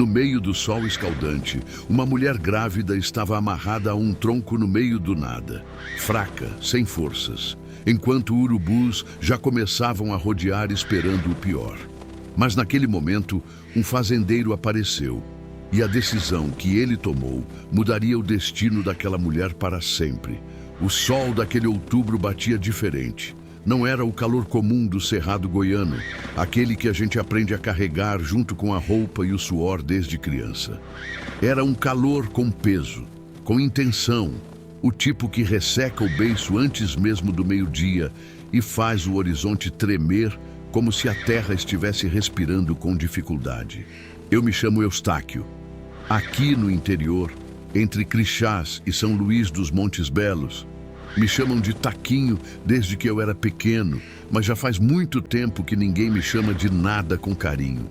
No meio do sol escaldante, uma mulher grávida estava amarrada a um tronco no meio do nada, fraca, sem forças, enquanto urubus já começavam a rodear esperando o pior. Mas naquele momento, um fazendeiro apareceu, e a decisão que ele tomou mudaria o destino daquela mulher para sempre. O sol daquele outubro batia diferente. Não era o calor comum do cerrado goiano, aquele que a gente aprende a carregar junto com a roupa e o suor desde criança. Era um calor com peso, com intenção, o tipo que resseca o beiço antes mesmo do meio-dia e faz o horizonte tremer como se a terra estivesse respirando com dificuldade. Eu me chamo Eustáquio. Aqui no interior, entre Crixás e São Luís dos Montes Belos, me chamam de Taquinho desde que eu era pequeno, mas já faz muito tempo que ninguém me chama de nada com carinho.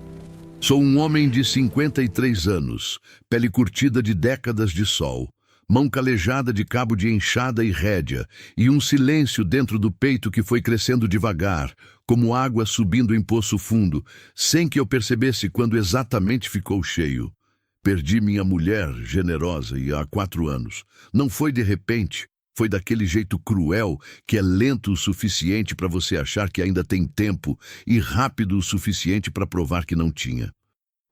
Sou um homem de 53 anos, pele curtida de décadas de sol, mão calejada de cabo de enxada e rédea, e um silêncio dentro do peito que foi crescendo devagar, como água subindo em poço fundo, sem que eu percebesse quando exatamente ficou cheio. Perdi minha mulher, generosa, e há 4 anos. Não foi de repente. Foi daquele jeito cruel que é lento o suficiente para você achar que ainda tem tempo e rápido o suficiente para provar que não tinha.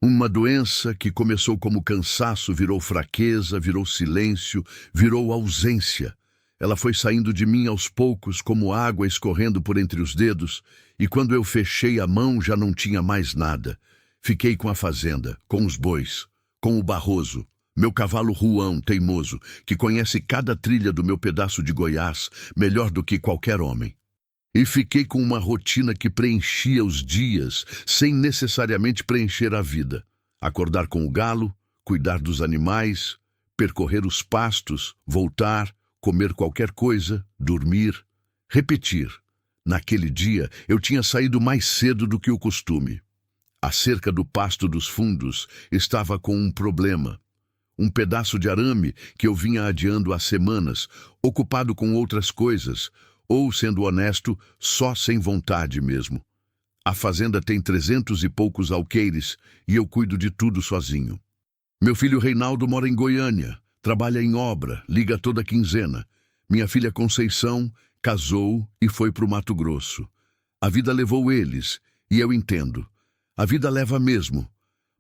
Uma doença que começou como cansaço, virou fraqueza, virou silêncio, virou ausência. Ela foi saindo de mim aos poucos, como água escorrendo por entre os dedos, e quando eu fechei a mão já não tinha mais nada. Fiquei com a fazenda, com os bois, com o Barroso, meu cavalo ruão, teimoso, que conhece cada trilha do meu pedaço de Goiás melhor do que qualquer homem. E fiquei com uma rotina que preenchia os dias, sem necessariamente preencher a vida. Acordar com o galo, cuidar dos animais, percorrer os pastos, voltar, comer qualquer coisa, dormir, repetir. Naquele dia, eu tinha saído mais cedo do que o costume. A cerca do pasto dos fundos estava com um problema. Um pedaço de arame que eu vinha adiando há semanas, ocupado com outras coisas, ou, sendo honesto, só sem vontade mesmo. A fazenda tem 300 e poucos alqueires e eu cuido de tudo sozinho. Meu filho Reinaldo mora em Goiânia, trabalha em obra, liga toda quinzena. Minha filha Conceição casou e foi para o Mato Grosso. A vida levou eles, e eu entendo. A vida leva mesmo.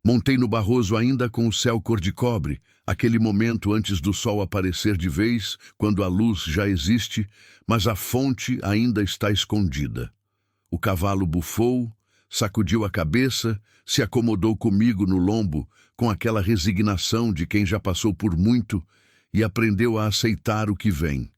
Montei no Barroso ainda com o céu cor de cobre, aquele momento antes do sol aparecer de vez, quando a luz já existe, mas a fonte ainda está escondida. O cavalo bufou, sacudiu a cabeça, se acomodou comigo no lombo, com aquela resignação de quem já passou por muito e aprendeu a aceitar o que vem.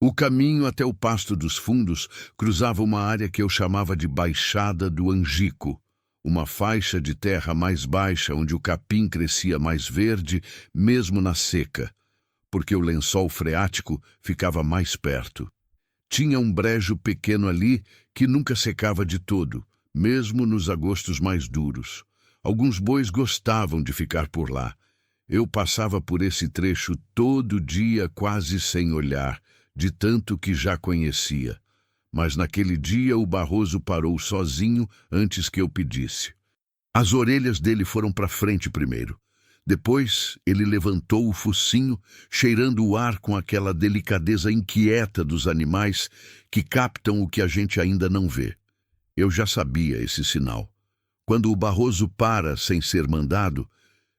O caminho até o pasto dos fundos cruzava uma área que eu chamava de Baixada do Angico, uma faixa de terra mais baixa onde o capim crescia mais verde, mesmo na seca, porque o lençol freático ficava mais perto. Tinha um brejo pequeno ali que nunca secava de todo, mesmo nos agostos mais duros. Alguns bois gostavam de ficar por lá. Eu passava por esse trecho todo dia quase sem olhar, de tanto que já conhecia. Mas naquele dia o Barroso parou sozinho antes que eu pedisse. As orelhas dele foram para frente primeiro. Depois ele levantou o focinho, cheirando o ar com aquela delicadeza inquieta dos animais que captam o que a gente ainda não vê. Eu já sabia esse sinal. Quando o Barroso para sem ser mandado,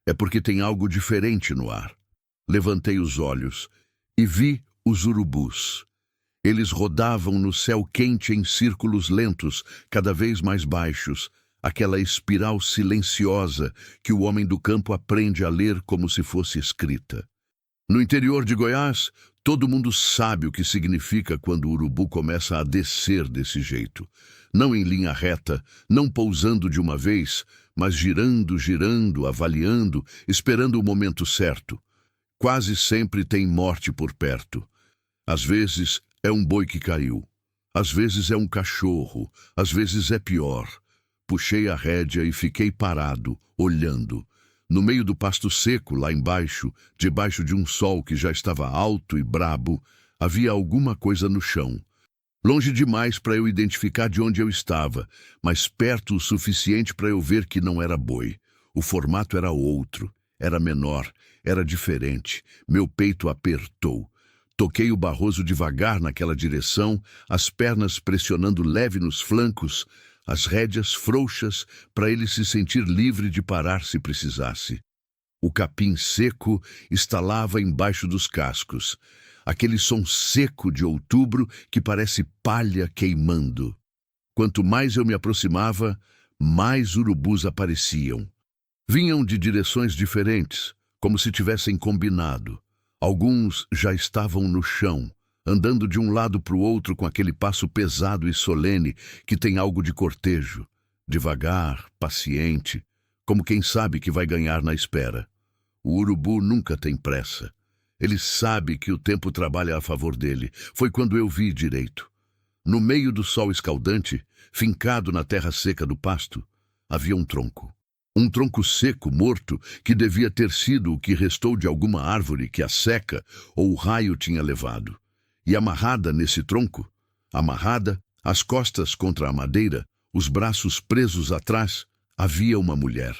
é porque tem algo diferente no ar. Levantei os olhos e vi os urubus. Eles rodavam no céu quente em círculos lentos, cada vez mais baixos, aquela espiral silenciosa que o homem do campo aprende a ler como se fosse escrita. No interior de Goiás, todo mundo sabe o que significa quando o urubu começa a descer desse jeito. Não em linha reta, não pousando de uma vez, mas girando, girando, avaliando, esperando o momento certo. Quase sempre tem morte por perto. Às vezes é um boi que caiu. Às vezes é um cachorro. Às vezes é pior. Puxei a rédea e fiquei parado, olhando. No meio do pasto seco, lá embaixo, debaixo de um sol que já estava alto e brabo, havia alguma coisa no chão. Longe demais para eu identificar de onde eu estava, mas perto o suficiente para eu ver que não era boi. O formato era outro, era menor, era diferente. Meu peito apertou. Toquei o Barroso devagar naquela direção, as pernas pressionando leve nos flancos, as rédeas frouxas para ele se sentir livre de parar se precisasse. O capim seco estalava embaixo dos cascos, aquele som seco de outubro que parece palha queimando. Quanto mais eu me aproximava, mais urubus apareciam. Vinham de direções diferentes, como se tivessem combinado. Alguns já estavam no chão, andando de um lado para o outro com aquele passo pesado e solene que tem algo de cortejo, devagar, paciente, como quem sabe que vai ganhar na espera. O urubu nunca tem pressa. Ele sabe que o tempo trabalha a favor dele. Foi quando eu vi direito. No meio do sol escaldante, fincado na terra seca do pasto, havia um tronco. Um tronco seco, morto, que devia ter sido o que restou de alguma árvore que a seca ou o raio tinha levado. E amarrada nesse tronco, amarrada, as costas contra a madeira, os braços presos atrás, havia uma mulher.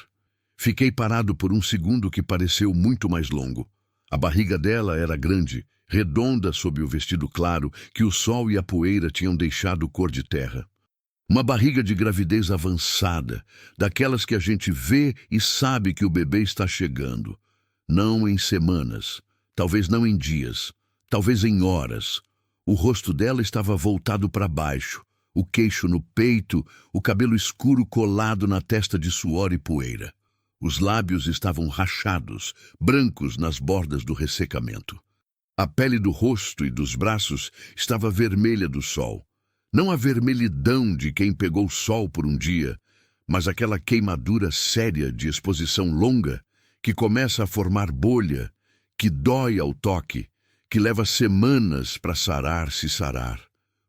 Fiquei parado por um segundo que pareceu muito mais longo. A barriga dela era grande, redonda sob o vestido claro que o sol e a poeira tinham deixado cor de terra. Uma barriga de gravidez avançada, daquelas que a gente vê e sabe que o bebê está chegando. Não em semanas, talvez não em dias, talvez em horas. O rosto dela estava voltado para baixo, o queixo no peito, o cabelo escuro colado na testa de suor e poeira. Os lábios estavam rachados, brancos nas bordas do ressecamento. A pele do rosto e dos braços estava vermelha do sol. Não a vermelhidão de quem pegou sol por um dia, mas aquela queimadura séria de exposição longa que começa a formar bolha, que dói ao toque, que leva semanas para sarar se sarar.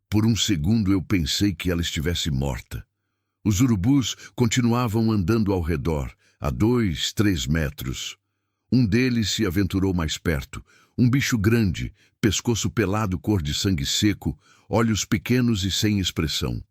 Por um segundo eu pensei que ela estivesse morta. Os urubus continuavam andando ao redor, a 2, 3 metros. Um deles se aventurou mais perto, um bicho grande, pescoço pelado cor de sangue seco, olhos pequenos e sem expressão.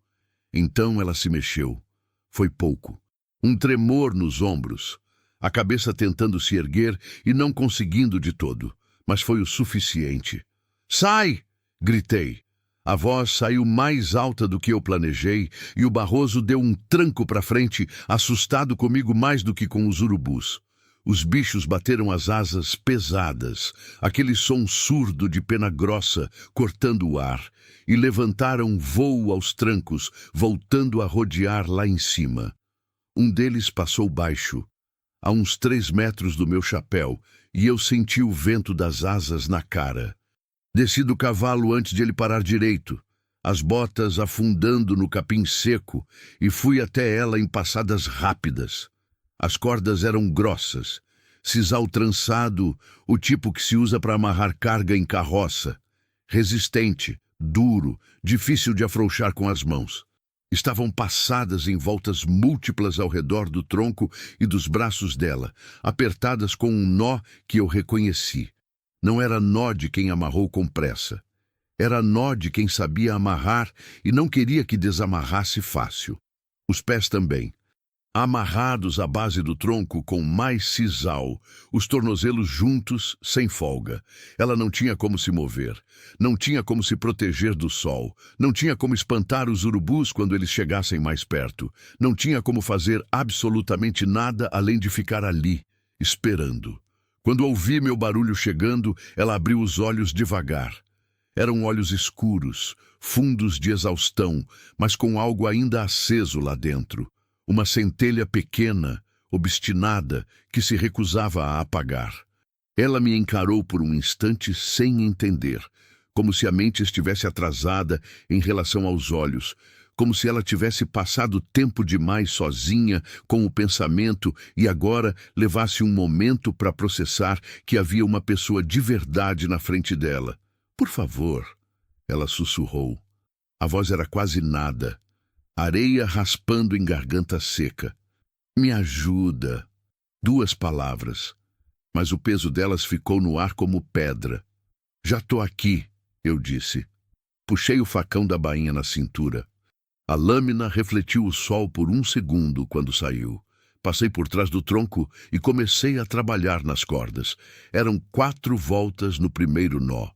Então ela se mexeu. Foi pouco. Um tremor nos ombros, a cabeça tentando se erguer e não conseguindo de todo, mas foi o suficiente. "Sai!" gritei. A voz saiu mais alta do que eu planejei e o Barroso deu um tranco para frente, assustado comigo mais do que com os urubus. Os bichos bateram as asas pesadas, aquele som surdo de pena grossa cortando o ar, e levantaram voo aos trancos, voltando a rodear lá em cima. Um deles passou baixo, a uns 3 metros do meu chapéu, e eu senti o vento das asas na cara. Desci do cavalo antes de ele parar direito, as botas afundando no capim seco, e fui até ela em passadas rápidas. As cordas eram grossas, sisal trançado, o tipo que se usa para amarrar carga em carroça. Resistente, duro, difícil de afrouxar com as mãos. Estavam passadas em voltas múltiplas ao redor do tronco e dos braços dela, apertadas com um nó que eu reconheci. Não era nó de quem amarrou com pressa. Era nó de quem sabia amarrar e não queria que desamarrasse fácil. Os pés também. Amarrados à base do tronco com mais sisal, os tornozelos juntos, sem folga. Ela não tinha como se mover, não tinha como se proteger do sol, não tinha como espantar os urubus quando eles chegassem mais perto, não tinha como fazer absolutamente nada além de ficar ali, esperando. Quando ouvi meu barulho chegando, ela abriu os olhos devagar. Eram olhos escuros, fundos de exaustão, mas com algo ainda aceso lá dentro. Uma centelha pequena, obstinada, que se recusava a apagar. Ela me encarou por um instante sem entender, como se a mente estivesse atrasada em relação aos olhos, como se ela tivesse passado tempo demais sozinha com o pensamento e agora levasse um momento para processar que havia uma pessoa de verdade na frente dela. "Por favor", ela sussurrou. A voz era quase nada. Areia raspando em garganta seca. "Me ajuda." 2 palavras, mas o peso delas ficou no ar como pedra. "Já tô aqui", eu disse. Puxei o facão da bainha na cintura. A lâmina refletiu o sol por um segundo quando saiu. Passei por trás do tronco e comecei a trabalhar nas cordas. Eram 4 voltas no primeiro nó.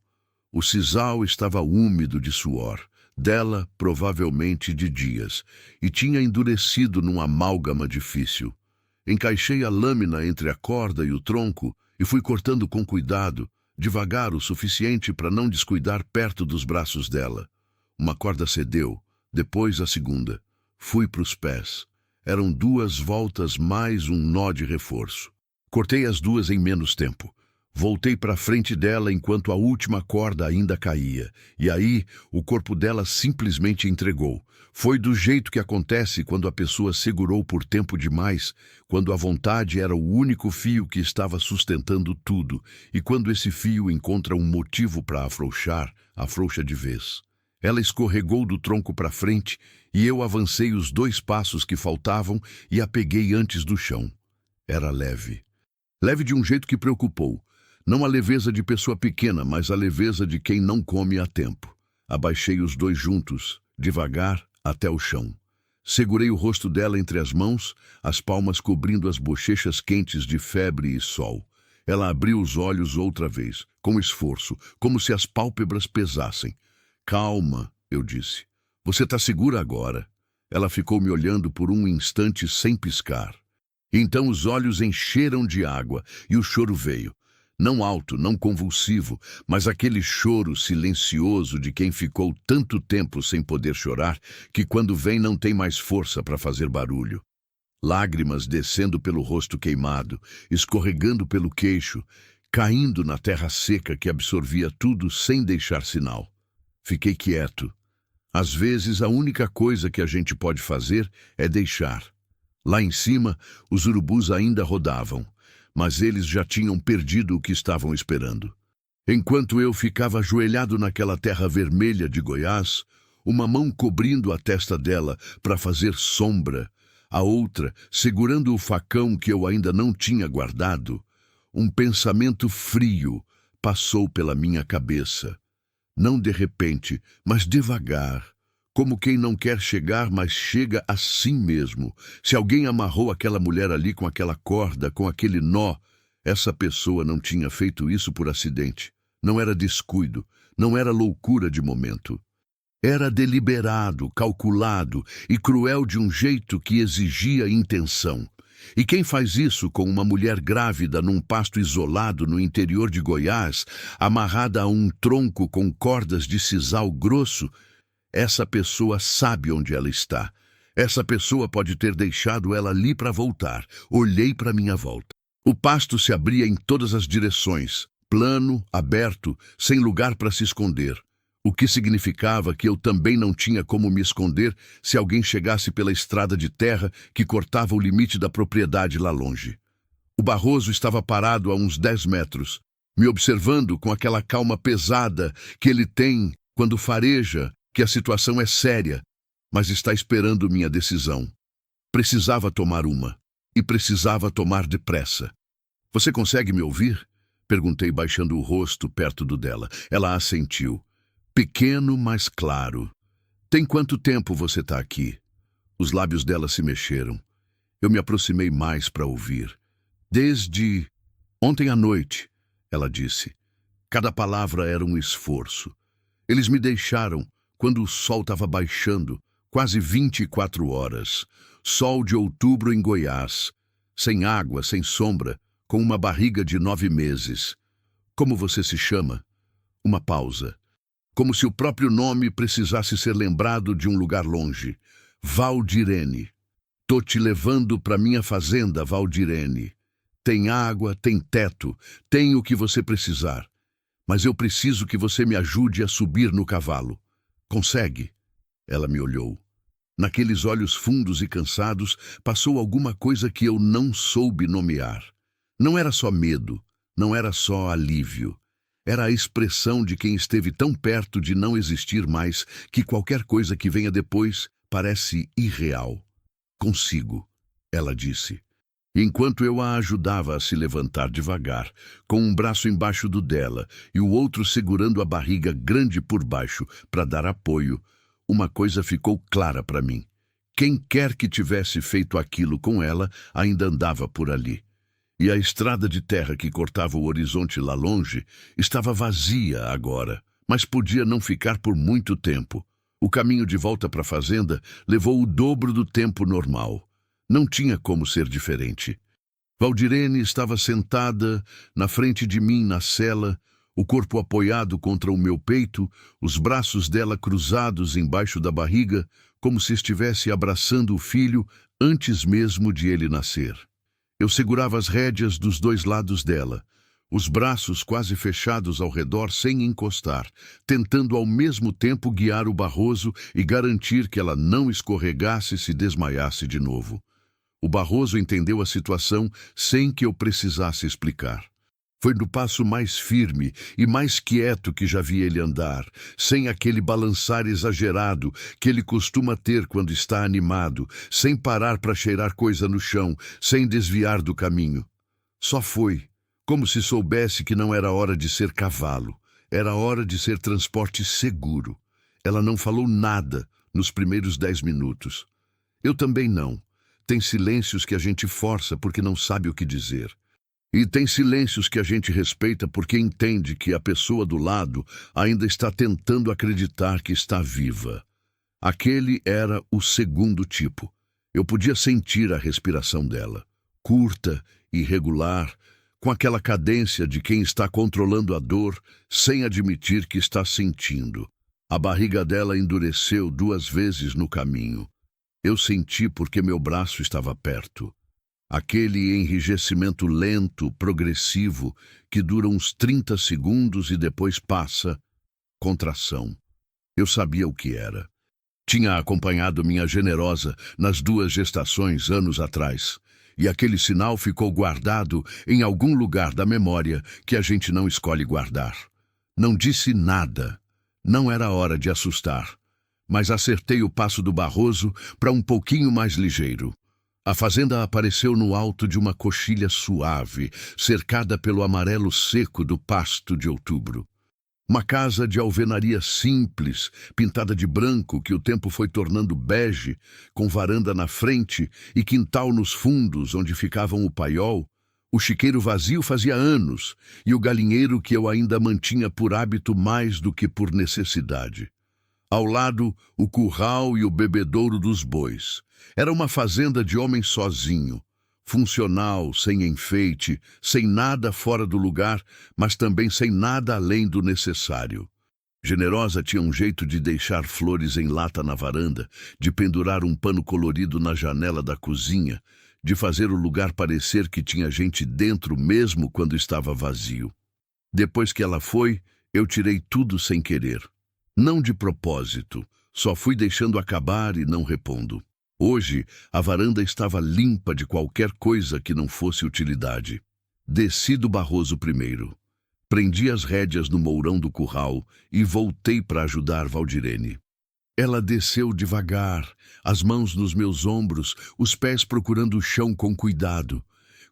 O sisal estava úmido de suor, dela provavelmente de dias, e tinha endurecido num amálgama difícil. Encaixei a lâmina entre a corda e o tronco e fui cortando com cuidado, devagar o suficiente para não descuidar perto dos braços dela. Uma corda cedeu, depois a segunda. Fui para os pés. Eram 2 voltas mais um nó de reforço. Cortei as 2 em menos tempo. Voltei para a frente dela enquanto a última corda ainda caía. E aí, o corpo dela simplesmente entregou. Foi do jeito que acontece quando a pessoa segurou por tempo demais, quando a vontade era o único fio que estava sustentando tudo, e quando esse fio encontra um motivo para afrouxar, afrouxa de vez. Ela escorregou do tronco para frente e eu avancei os 2 passos que faltavam e a peguei antes do chão. Era leve. Leve de um jeito que preocupou. Não a leveza de pessoa pequena, mas a leveza de quem não come a tempo. Abaixei os 2 juntos, devagar, até o chão. Segurei o rosto dela entre as mãos, as palmas cobrindo as bochechas quentes de febre e sol. Ela abriu os olhos outra vez, com esforço, como se as pálpebras pesassem. Calma, eu disse. Você está segura agora? Ela ficou me olhando por um instante sem piscar. Então os olhos encheram de água e o choro veio. Não alto, não convulsivo, mas aquele choro silencioso de quem ficou tanto tempo sem poder chorar que quando vem não tem mais força para fazer barulho. Lágrimas descendo pelo rosto queimado, escorregando pelo queixo, caindo na terra seca que absorvia tudo sem deixar sinal. Fiquei quieto. Às vezes, a única coisa que a gente pode fazer é deixar. Lá em cima, os urubus ainda rodavam, mas eles já tinham perdido o que estavam esperando. Enquanto eu ficava ajoelhado naquela terra vermelha de Goiás, uma mão cobrindo a testa dela para fazer sombra, a outra segurando o facão que eu ainda não tinha guardado, um pensamento frio passou pela minha cabeça. Não de repente, mas devagar, como quem não quer chegar, mas chega assim mesmo. Se alguém amarrou aquela mulher ali com aquela corda, com aquele nó, essa pessoa não tinha feito isso por acidente. Não era descuido, não era loucura de momento. Era deliberado, calculado e cruel de um jeito que exigia intenção. E quem faz isso com uma mulher grávida num pasto isolado no interior de Goiás, amarrada a um tronco com cordas de sisal grosso, essa pessoa sabe onde ela está. Essa pessoa pode ter deixado ela ali para voltar. Olhei para minha volta. O pasto se abria em todas as direções, plano, aberto, sem lugar para se esconder. O que significava que eu também não tinha como me esconder se alguém chegasse pela estrada de terra que cortava o limite da propriedade lá longe. O Barroso estava parado a uns 10 metros, me observando com aquela calma pesada que ele tem quando fareja que a situação é séria, mas está esperando minha decisão. Precisava tomar uma, e precisava tomar depressa. Você consegue me ouvir? Perguntei baixando o rosto perto do dela. Ela assentiu. Pequeno, mas claro. Tem quanto tempo você está aqui? Os lábios dela se mexeram. Eu me aproximei mais para ouvir. Desde ontem à noite, ela disse. Cada palavra era um esforço. Eles me deixaram quando o sol estava baixando, quase 24 horas. Sol de outubro em Goiás. Sem água, sem sombra, com uma barriga de 9 meses. Como você se chama? Uma pausa. Como se o próprio nome precisasse ser lembrado de um lugar longe. Valdirene. Tô te levando para minha fazenda, Valdirene. Tem água, tem teto, tem o que você precisar. Mas eu preciso que você me ajude a subir no cavalo. Consegue? Ela me olhou. Naqueles olhos fundos e cansados, passou alguma coisa que eu não soube nomear. Não era só medo, não era só alívio. Era a expressão de quem esteve tão perto de não existir mais que qualquer coisa que venha depois parece irreal. Consigo, ela disse. Enquanto eu a ajudava a se levantar devagar, com um braço embaixo do dela e o outro segurando a barriga grande por baixo para dar apoio, uma coisa ficou clara para mim. Quem quer que tivesse feito aquilo com ela ainda andava por ali. E a estrada de terra que cortava o horizonte lá longe estava vazia agora, mas podia não ficar por muito tempo. O caminho de volta para a fazenda levou o dobro do tempo normal. Não tinha como ser diferente. Valdirene estava sentada na frente de mim na cela, o corpo apoiado contra o meu peito, os braços dela cruzados embaixo da barriga, como se estivesse abraçando o filho antes mesmo de ele nascer. Eu segurava as rédeas dos dois lados dela, os braços quase fechados ao redor sem encostar, tentando ao mesmo tempo guiar o Barroso e garantir que ela não escorregasse e se desmaiasse de novo. O Barroso entendeu a situação sem que eu precisasse explicar. Foi no passo mais firme e mais quieto que já vi ele andar, sem aquele balançar exagerado que ele costuma ter quando está animado, sem parar para cheirar coisa no chão, sem desviar do caminho. Só foi, como se soubesse que não era hora de ser cavalo, era hora de ser transporte seguro. Ela não falou nada nos primeiros 10 minutos. Eu também não. Tem silêncios que a gente força porque não sabe o que dizer. E tem silêncios que a gente respeita porque entende que a pessoa do lado ainda está tentando acreditar que está viva. Aquele era o segundo tipo. Eu podia sentir a respiração dela, curta, irregular, com aquela cadência de quem está controlando a dor sem admitir que está sentindo. A barriga dela endureceu 2 vezes no caminho. Eu senti porque meu braço estava perto. Aquele enrijecimento lento, progressivo, que dura uns 30 segundos e depois passa. Contração. Eu sabia o que era. Tinha acompanhado minha generosa nas 2 gestações anos atrás. E aquele sinal ficou guardado em algum lugar da memória que a gente não escolhe guardar. Não disse nada. Não era hora de assustar. Mas acertei o passo do Barroso para um pouquinho mais ligeiro. A fazenda apareceu no alto de uma coxilha suave, cercada pelo amarelo seco do pasto de outubro. Uma casa de alvenaria simples, pintada de branco, que o tempo foi tornando bege, com varanda na frente e quintal nos fundos, onde ficavam o paiol. O chiqueiro vazio fazia anos, e o galinheiro que eu ainda mantinha por hábito mais do que por necessidade. Ao lado, o curral e o bebedouro dos bois. Era uma fazenda de homem sozinho, funcional, sem enfeite, sem nada fora do lugar, mas também sem nada além do necessário. Generosa tinha um jeito de deixar flores em lata na varanda, de pendurar um pano colorido na janela da cozinha, de fazer o lugar parecer que tinha gente dentro mesmo quando estava vazio. Depois que ela foi, eu tirei tudo sem querer. Não de propósito, só fui deixando acabar e não repondo. Hoje, a varanda estava limpa de qualquer coisa que não fosse utilidade. Desci do Barroso primeiro. Prendi as rédeas no mourão do curral e voltei para ajudar Valdirene. Ela desceu devagar, as mãos nos meus ombros, os pés procurando o chão com cuidado.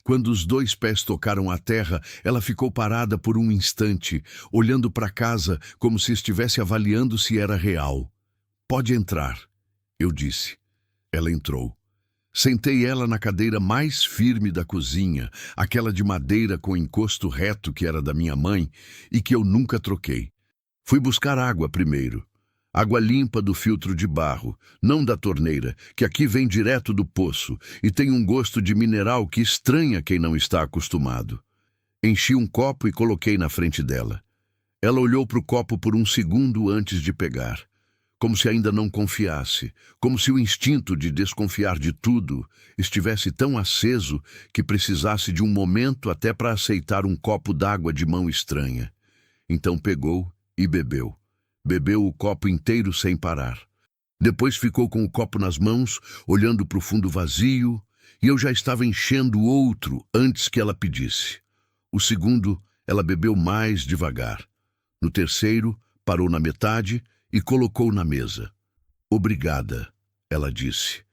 Quando os 2 pés tocaram a terra, ela ficou parada por um instante, olhando para casa como se estivesse avaliando se era real. "Pode entrar", eu disse. Ela entrou. Sentei ela na cadeira mais firme da cozinha, aquela de madeira com encosto reto que era da minha mãe e que eu nunca troquei. Fui buscar água primeiro. Água limpa do filtro de barro, não da torneira, que aqui vem direto do poço e tem um gosto de mineral que estranha quem não está acostumado. Enchi um copo e coloquei na frente dela. Ela olhou para o copo por um segundo antes de pegar. Como se ainda não confiasse, como se o instinto de desconfiar de tudo estivesse tão aceso que precisasse de um momento até para aceitar um copo d'água de mão estranha. Então pegou e bebeu. Bebeu o copo inteiro sem parar. Depois ficou com o copo nas mãos, olhando para o fundo vazio, e eu já estava enchendo outro antes que ela pedisse. O segundo, ela bebeu mais devagar. No terceiro, parou na metade e colocou na mesa. "Obrigada", ela disse.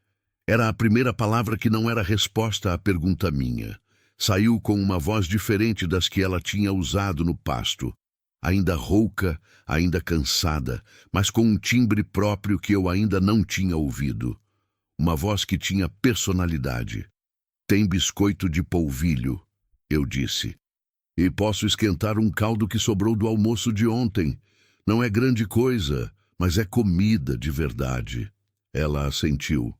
Era a primeira palavra que não era resposta à pergunta minha. Saiu com uma voz diferente das que ela tinha usado no pasto. Ainda rouca, ainda cansada, mas com um timbre próprio que eu ainda não tinha ouvido. uma voz que tinha personalidade. Tem biscoito de polvilho, eu disse. E posso esquentar um caldo que sobrou do almoço de ontem. Não é grande coisa, mas é comida de verdade. Ela assentiu.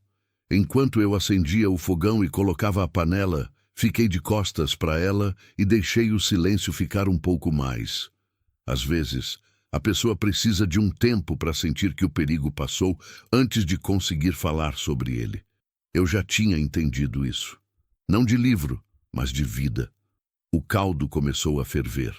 Enquanto eu acendia o fogão e colocava a panela, fiquei de costas para ela e deixei o silêncio ficar um pouco mais. Às vezes, a pessoa precisa de um tempo para sentir que o perigo passou antes de conseguir falar sobre ele. Eu já tinha entendido isso. Não de livro, mas de vida. O caldo começou a ferver.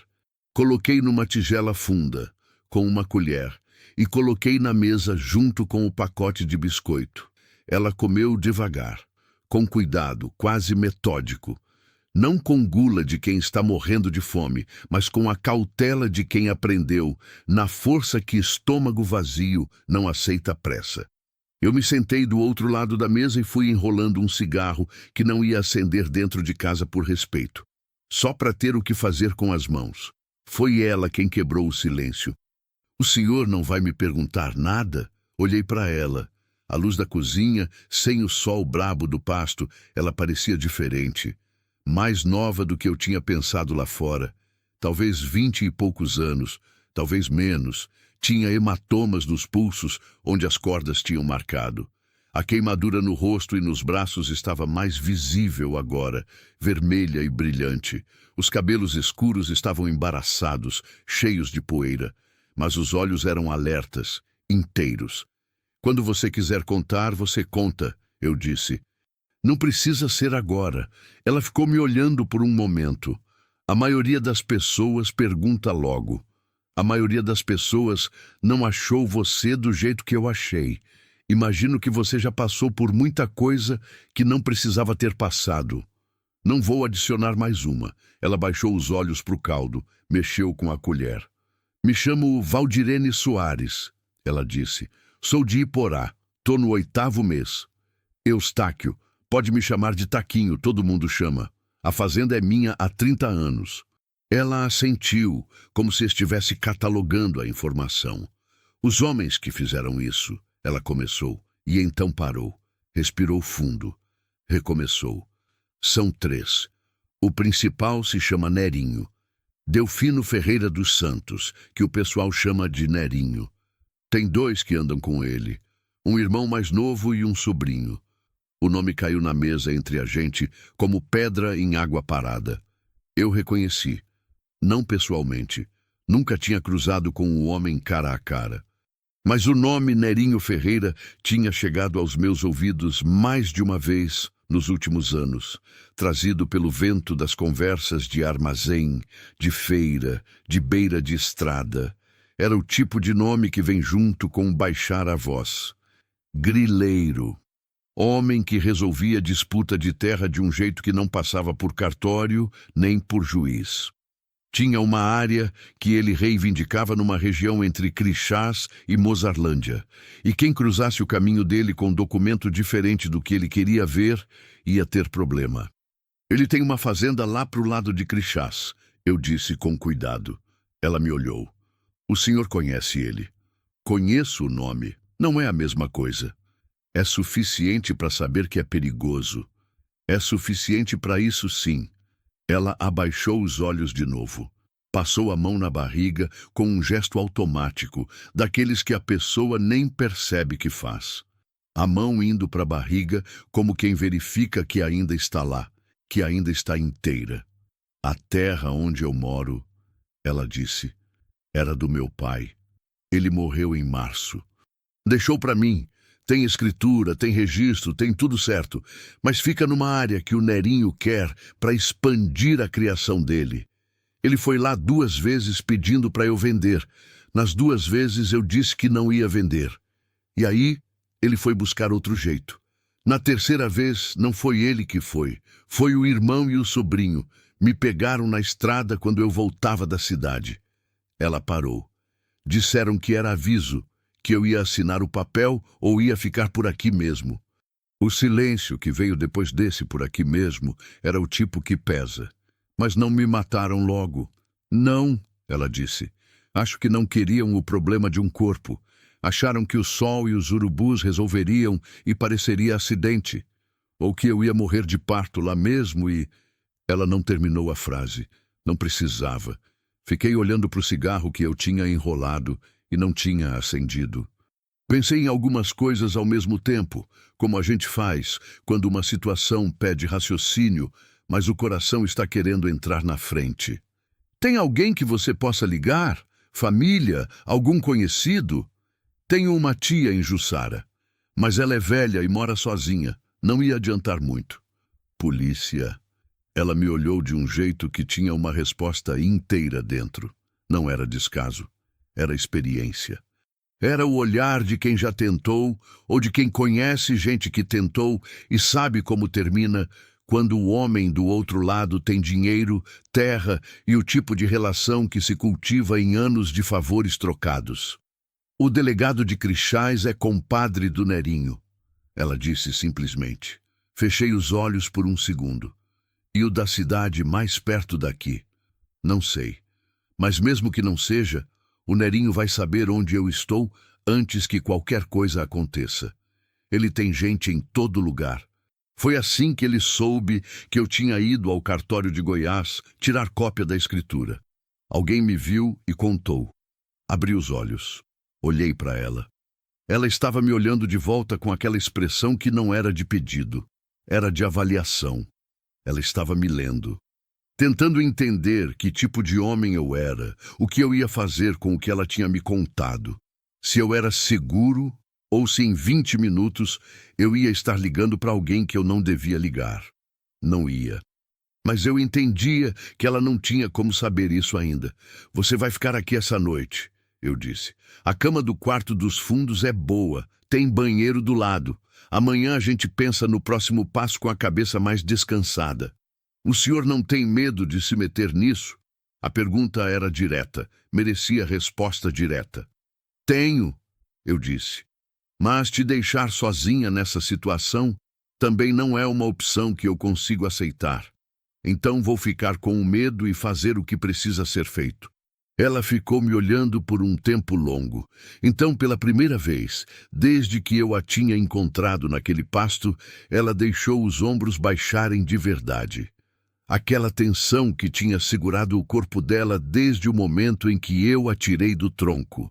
Coloquei numa tigela funda, com uma colher, e coloquei na mesa junto com o pacote de biscoito. Ela comeu devagar, com cuidado, quase metódico. Não com gula de quem está morrendo de fome, mas com a cautela de quem aprendeu, na força que estômago vazio não aceita pressa. Eu me sentei do outro lado da mesa e fui enrolando um cigarro que não ia acender dentro de casa por respeito, só para ter o que fazer com as mãos. Foi ela quem quebrou o silêncio. O senhor não vai me perguntar nada? Olhei para ela. A luz da cozinha, sem o sol brabo do pasto, ela parecia diferente. Mais nova do que eu tinha pensado lá fora. Talvez 20 e poucos anos, talvez menos. Tinha hematomas nos pulsos, onde as cordas tinham marcado. A queimadura no rosto e nos braços estava mais visível agora, vermelha e brilhante. Os cabelos escuros estavam embaraçados, cheios de poeira. Mas os olhos eram alertas, inteiros. Quando você quiser contar, você conta, eu disse. Não precisa ser agora. Ela ficou me olhando por um momento. A maioria das pessoas pergunta logo. A maioria das pessoas não achou você do jeito que eu achei. Imagino que você já passou por muita coisa que não precisava ter passado. Não vou adicionar mais uma. Ela baixou os olhos para o caldo, mexeu com a colher. Me chamo Valdirene Soares, ela disse. Sou de Iporá. Tô no 8º mês. Eustáquio. Pode me chamar de Taquinho, todo mundo chama. A fazenda é minha há 30 anos. Ela assentiu, como se estivesse catalogando a informação. Os homens que fizeram isso, ela começou, e então parou. Respirou fundo. Recomeçou. São 3. O principal se chama Nerinho. Delfino Ferreira dos Santos, que o pessoal chama de Nerinho. Tem 2 que andam com ele. Um irmão mais novo e um sobrinho. O nome caiu na mesa entre a gente como pedra em água parada. Eu reconheci. Não pessoalmente. Nunca tinha cruzado com o homem cara a cara. Mas o nome Nerinho Ferreira tinha chegado aos meus ouvidos mais de uma vez nos últimos anos, trazido pelo vento das conversas de armazém, de feira, de beira de estrada. Era o tipo de nome que vem junto com baixar a voz. Grileiro. Homem que resolvia disputa de terra de um jeito que não passava por cartório nem por juiz. Tinha uma área que ele reivindicava numa região entre Crixás e Mozarlândia, e quem cruzasse o caminho dele com documento diferente do que ele queria ver, ia ter problema. Ele tem uma fazenda lá pro lado de Crixás, eu disse com cuidado. Ela me olhou. O senhor conhece ele? Conheço o nome. Não é a mesma coisa. É suficiente para saber que é perigoso. É suficiente para isso, sim. Ela abaixou os olhos de novo. Passou a mão na barriga com um gesto automático, daqueles que a pessoa nem percebe que faz. A mão indo para a barriga como quem verifica que ainda está lá, que ainda está inteira. A terra onde eu moro, ela disse, era do meu pai. Ele morreu em março. Deixou para mim. Tem escritura, tem registro, tem tudo certo, mas fica numa área que o Nerinho quer para expandir a criação dele. Ele foi lá 2 vezes pedindo para eu vender. Nas 2 vezes eu disse que não ia vender. E aí ele foi buscar outro jeito. Na 3ª vez não foi ele que foi o irmão e o sobrinho. Me pegaram na estrada quando eu voltava da cidade. Ela parou. Disseram que era aviso, que eu ia assinar o papel ou ia ficar por aqui mesmo. O silêncio que veio depois desse por aqui mesmo era o tipo que pesa. Mas não me mataram logo. Não, ela disse. Acho que não queriam o problema de um corpo. Acharam que o sol e os urubus resolveriam e pareceria acidente, ou que eu ia morrer de parto lá mesmo e... Ela não terminou a frase. Não precisava. Fiquei olhando para o cigarro que eu tinha enrolado e não tinha acendido. Pensei em algumas coisas ao mesmo tempo, como a gente faz quando uma situação pede raciocínio, mas o coração está querendo entrar na frente. Tem alguém que você possa ligar? Família? Algum conhecido? Tenho uma tia em Jussara, mas ela é velha e mora sozinha. Não ia adiantar muito. Polícia. Ela me olhou de um jeito que tinha uma resposta inteira dentro. Não era descaso, era experiência. Era o olhar de quem já tentou, ou de quem conhece gente que tentou e sabe como termina quando o homem do outro lado tem dinheiro, terra e o tipo de relação que se cultiva em anos de favores trocados. O delegado de Crixás é compadre do Nerinho, ela disse simplesmente. Fechei os olhos por um segundo. E o da cidade mais perto daqui? Não sei. Mas mesmo que não seja, o Nerinho vai saber onde eu estou antes que qualquer coisa aconteça. Ele tem gente em todo lugar. Foi assim que ele soube que eu tinha ido ao cartório de Goiás tirar cópia da escritura. Alguém me viu e contou. Abri os olhos. Olhei para ela. Ela estava me olhando de volta com aquela expressão que não era de pedido. Era de avaliação. Ela estava me lendo. Tentando entender que tipo de homem eu era, o que eu ia fazer com o que ela tinha me contado. Se eu era seguro ou se em 20 minutos eu ia estar ligando para alguém que eu não devia ligar. Não ia. Mas eu entendia que ela não tinha como saber isso ainda. Você vai ficar aqui essa noite, eu disse. A cama do quarto dos fundos é boa, tem banheiro do lado. Amanhã a gente pensa no próximo passo com a cabeça mais descansada. O senhor não tem medo de se meter nisso? A pergunta era direta, merecia resposta direta. Tenho, eu disse. Mas te deixar sozinha nessa situação também não é uma opção que eu consigo aceitar. Então vou ficar com o medo e fazer o que precisa ser feito. Ela ficou me olhando por um tempo longo. Então, pela primeira vez, desde que eu a tinha encontrado naquele pasto, ela deixou os ombros baixarem de verdade. Aquela tensão que tinha segurado o corpo dela desde o momento em que eu a tirei do tronco.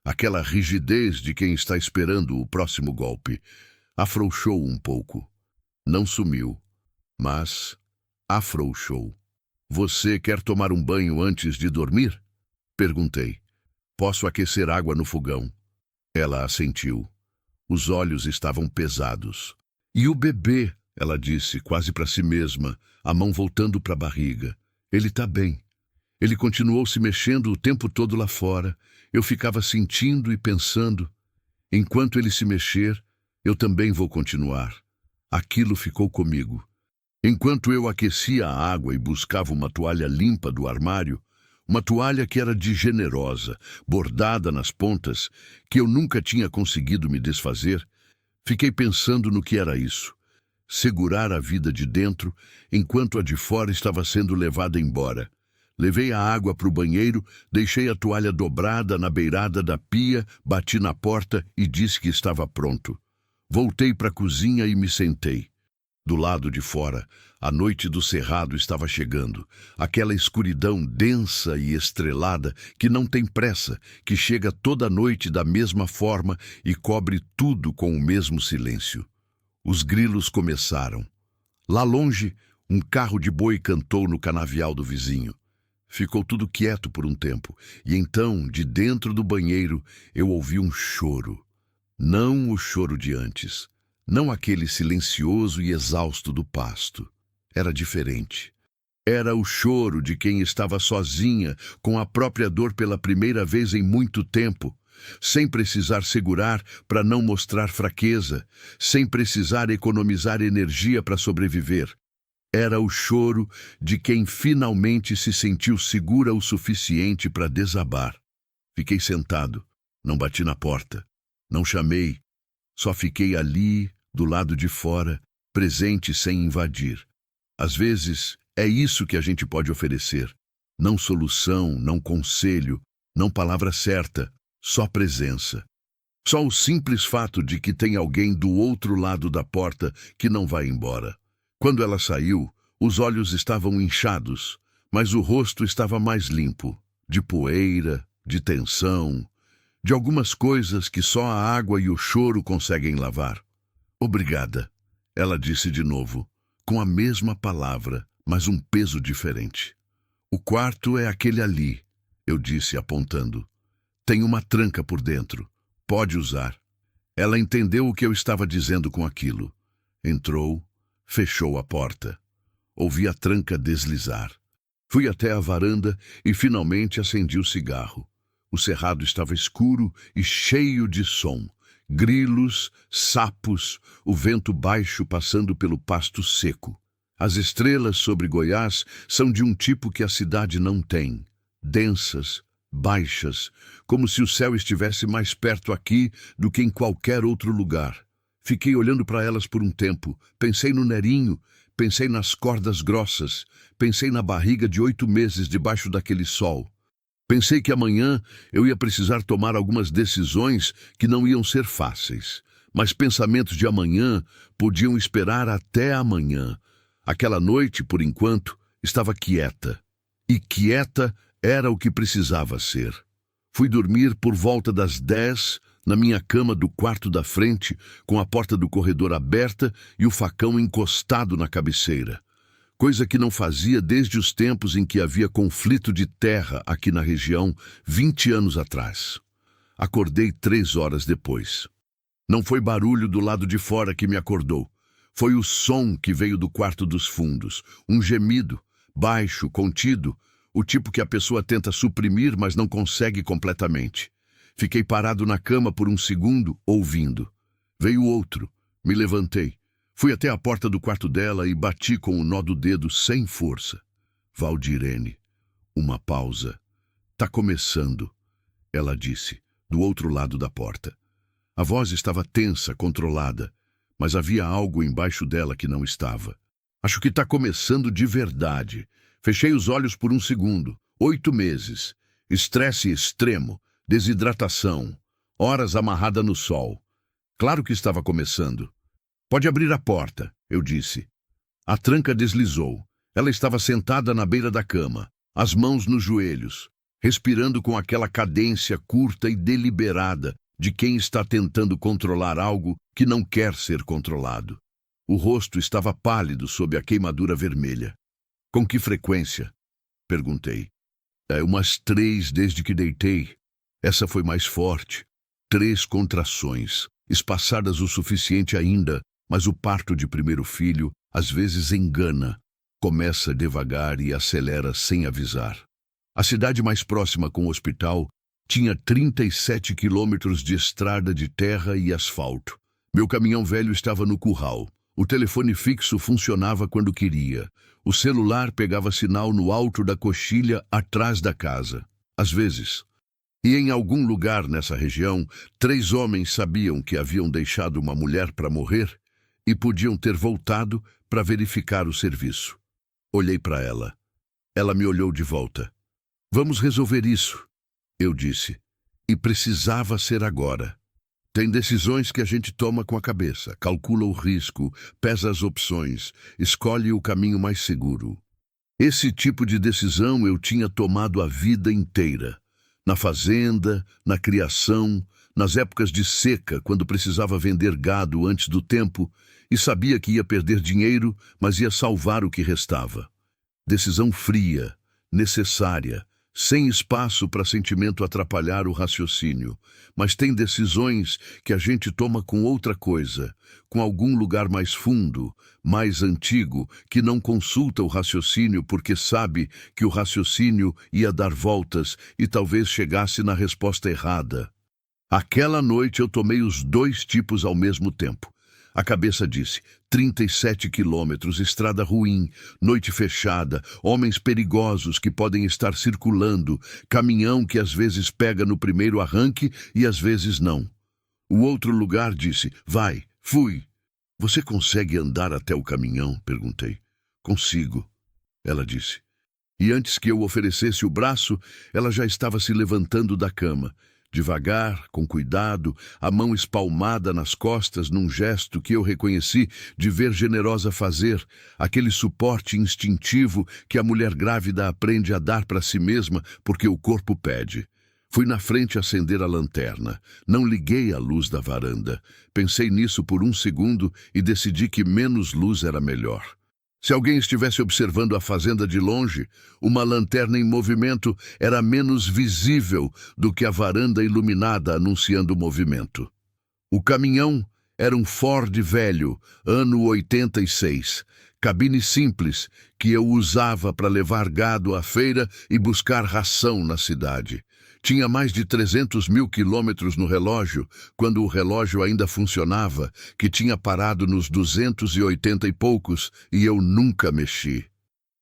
Aquela rigidez de quem está esperando o próximo golpe. Afrouxou um pouco. Não sumiu, mas afrouxou. Você quer tomar um banho antes de dormir? Perguntei. Posso aquecer água no fogão. Ela assentiu. Os olhos estavam pesados. E o bebê, ela disse, quase para si mesma, a mão voltando para a barriga. Ele está bem. Ele continuou se mexendo o tempo todo lá fora. Eu ficava sentindo e pensando. Enquanto ele se mexer, eu também vou continuar. Aquilo ficou comigo. Enquanto eu aquecia a água e buscava uma toalha limpa do armário, uma toalha que era de generosa, bordada nas pontas, que eu nunca tinha conseguido me desfazer, fiquei pensando no que era isso. Segurar a vida de dentro, enquanto a de fora estava sendo levada embora. Levei a água para o banheiro, deixei a toalha dobrada na beirada da pia, bati na porta e disse que estava pronto. Voltei para a cozinha e me sentei. Do lado de fora, a noite do cerrado estava chegando. Aquela escuridão densa e estrelada que não tem pressa, que chega toda noite da mesma forma e cobre tudo com o mesmo silêncio. Os grilos começaram. Lá longe, um carro de boi cantou no canavial do vizinho. Ficou tudo quieto por um tempo, e então, de dentro do banheiro, eu ouvi um choro. Não o choro de antes. Não aquele silencioso e exausto do pasto. Era diferente. Era o choro de quem estava sozinha, com a própria dor pela primeira vez em muito tempo, sem precisar segurar para não mostrar fraqueza, sem precisar economizar energia para sobreviver. Era o choro de quem finalmente se sentiu segura o suficiente para desabar. Fiquei sentado, não bati na porta, não chamei, só fiquei ali, do lado de fora, presente sem invadir. Às vezes, é isso que a gente pode oferecer. Não solução, não conselho, não palavra certa, só presença. Só o simples fato de que tem alguém do outro lado da porta que não vai embora. Quando ela saiu, os olhos estavam inchados, mas o rosto estava mais limpo, de poeira, de tensão, de algumas coisas que só a água e o choro conseguem lavar. Obrigada, ela disse de novo, com a mesma palavra, mas um peso diferente. O quarto é aquele ali, eu disse apontando. Tem uma tranca por dentro. Pode usar. Ela entendeu o que eu estava dizendo com aquilo. Entrou, fechou a porta. Ouvi a tranca deslizar. Fui até a varanda e finalmente acendi o cigarro. O cerrado estava escuro e cheio de som. Grilos, sapos, o vento baixo passando pelo pasto seco. As estrelas sobre Goiás são de um tipo que a cidade não tem. Densas, baixas, como se o céu estivesse mais perto aqui do que em qualquer outro lugar. Fiquei olhando para elas por um tempo. Pensei no Nerinho, pensei nas cordas grossas, pensei na barriga de 8 meses debaixo daquele sol. Pensei que amanhã eu ia precisar tomar algumas decisões que não iam ser fáceis. Mas pensamentos de amanhã podiam esperar até amanhã. Aquela noite, por enquanto, estava quieta. E quieta era o que precisava ser. Fui dormir por volta das 10, na minha cama do quarto da frente, com a porta do corredor aberta e o facão encostado na cabeceira. Coisa que não fazia desde os tempos em que havia conflito de terra aqui na região, 20 anos atrás. Acordei 3 horas depois. Não foi barulho do lado de fora que me acordou. Foi o som que veio do quarto dos fundos. Um gemido, baixo, contido, o tipo que a pessoa tenta suprimir, mas não consegue completamente. Fiquei parado na cama por um segundo, ouvindo. Veio outro. Me levantei. Fui até a porta do quarto dela e bati com o nó do dedo sem força. Valdirene. Uma pausa. Tá começando, ela disse, do outro lado da porta. A voz estava tensa, controlada, mas havia algo embaixo dela que não estava. Acho que tá começando de verdade. Fechei os olhos por um segundo. 8 meses. Estresse extremo. Desidratação. Horas amarrada no sol. Claro que estava começando. Pode abrir a porta, eu disse. A tranca deslizou. Ela estava sentada na beira da cama, as mãos nos joelhos, respirando com aquela cadência curta e deliberada de quem está tentando controlar algo que não quer ser controlado. O rosto estava pálido sob a queimadura vermelha. Com que frequência? Perguntei. Umas 3 desde que deitei. Essa foi mais forte. 3 contrações, espaçadas o suficiente ainda, mas o parto de primeiro filho às vezes engana. Começa devagar e acelera sem avisar. A cidade mais próxima com o hospital tinha 37 quilômetros de estrada de terra e asfalto. Meu caminhão velho estava no curral. O telefone fixo funcionava quando queria. O celular pegava sinal no alto da coxilha atrás da casa. Às vezes. E em algum lugar nessa região, 3 homens sabiam que haviam deixado uma mulher para morrer e podiam ter voltado para verificar o serviço. Olhei para ela. Ela me olhou de volta. Vamos resolver isso, eu disse. E precisava ser agora. Tem decisões que a gente toma com a cabeça, calcula o risco, pesa as opções, escolhe o caminho mais seguro. Esse tipo de decisão eu tinha tomado a vida inteira. Na fazenda, na criação, nas épocas de seca, quando precisava vender gado antes do tempo, e sabia que ia perder dinheiro, mas ia salvar o que restava. Decisão fria, necessária, sem espaço para sentimento atrapalhar o raciocínio. Mas tem decisões que a gente toma com outra coisa, com algum lugar mais fundo, mais antigo, que não consulta o raciocínio porque sabe que o raciocínio ia dar voltas e talvez chegasse na resposta errada. Aquela noite eu tomei os 2 tipos ao mesmo tempo. A cabeça disse, 37 quilômetros, estrada ruim, noite fechada, homens perigosos que podem estar circulando, caminhão que às vezes pega no primeiro arranque e às vezes não. O outro lugar disse, vai, fui. Você consegue andar até o caminhão? Perguntei. Consigo, ela disse. E antes que eu oferecesse o braço, ela já estava se levantando da cama. Devagar, com cuidado, a mão espalmada nas costas num gesto que eu reconheci de ver generosa fazer, aquele suporte instintivo que a mulher grávida aprende a dar para si mesma porque o corpo pede. Fui na frente acender a lanterna. Não liguei a luz da varanda. Pensei nisso por um segundo e decidi que menos luz era melhor. Se alguém estivesse observando a fazenda de longe, uma lanterna em movimento era menos visível do que a varanda iluminada anunciando movimento. O caminhão era um Ford velho, ano 86, cabine simples que eu usava para levar gado à feira e buscar ração na cidade. Tinha mais de 300 mil quilômetros no relógio, quando o relógio ainda funcionava, que tinha parado nos 280 e poucos, e eu nunca mexi.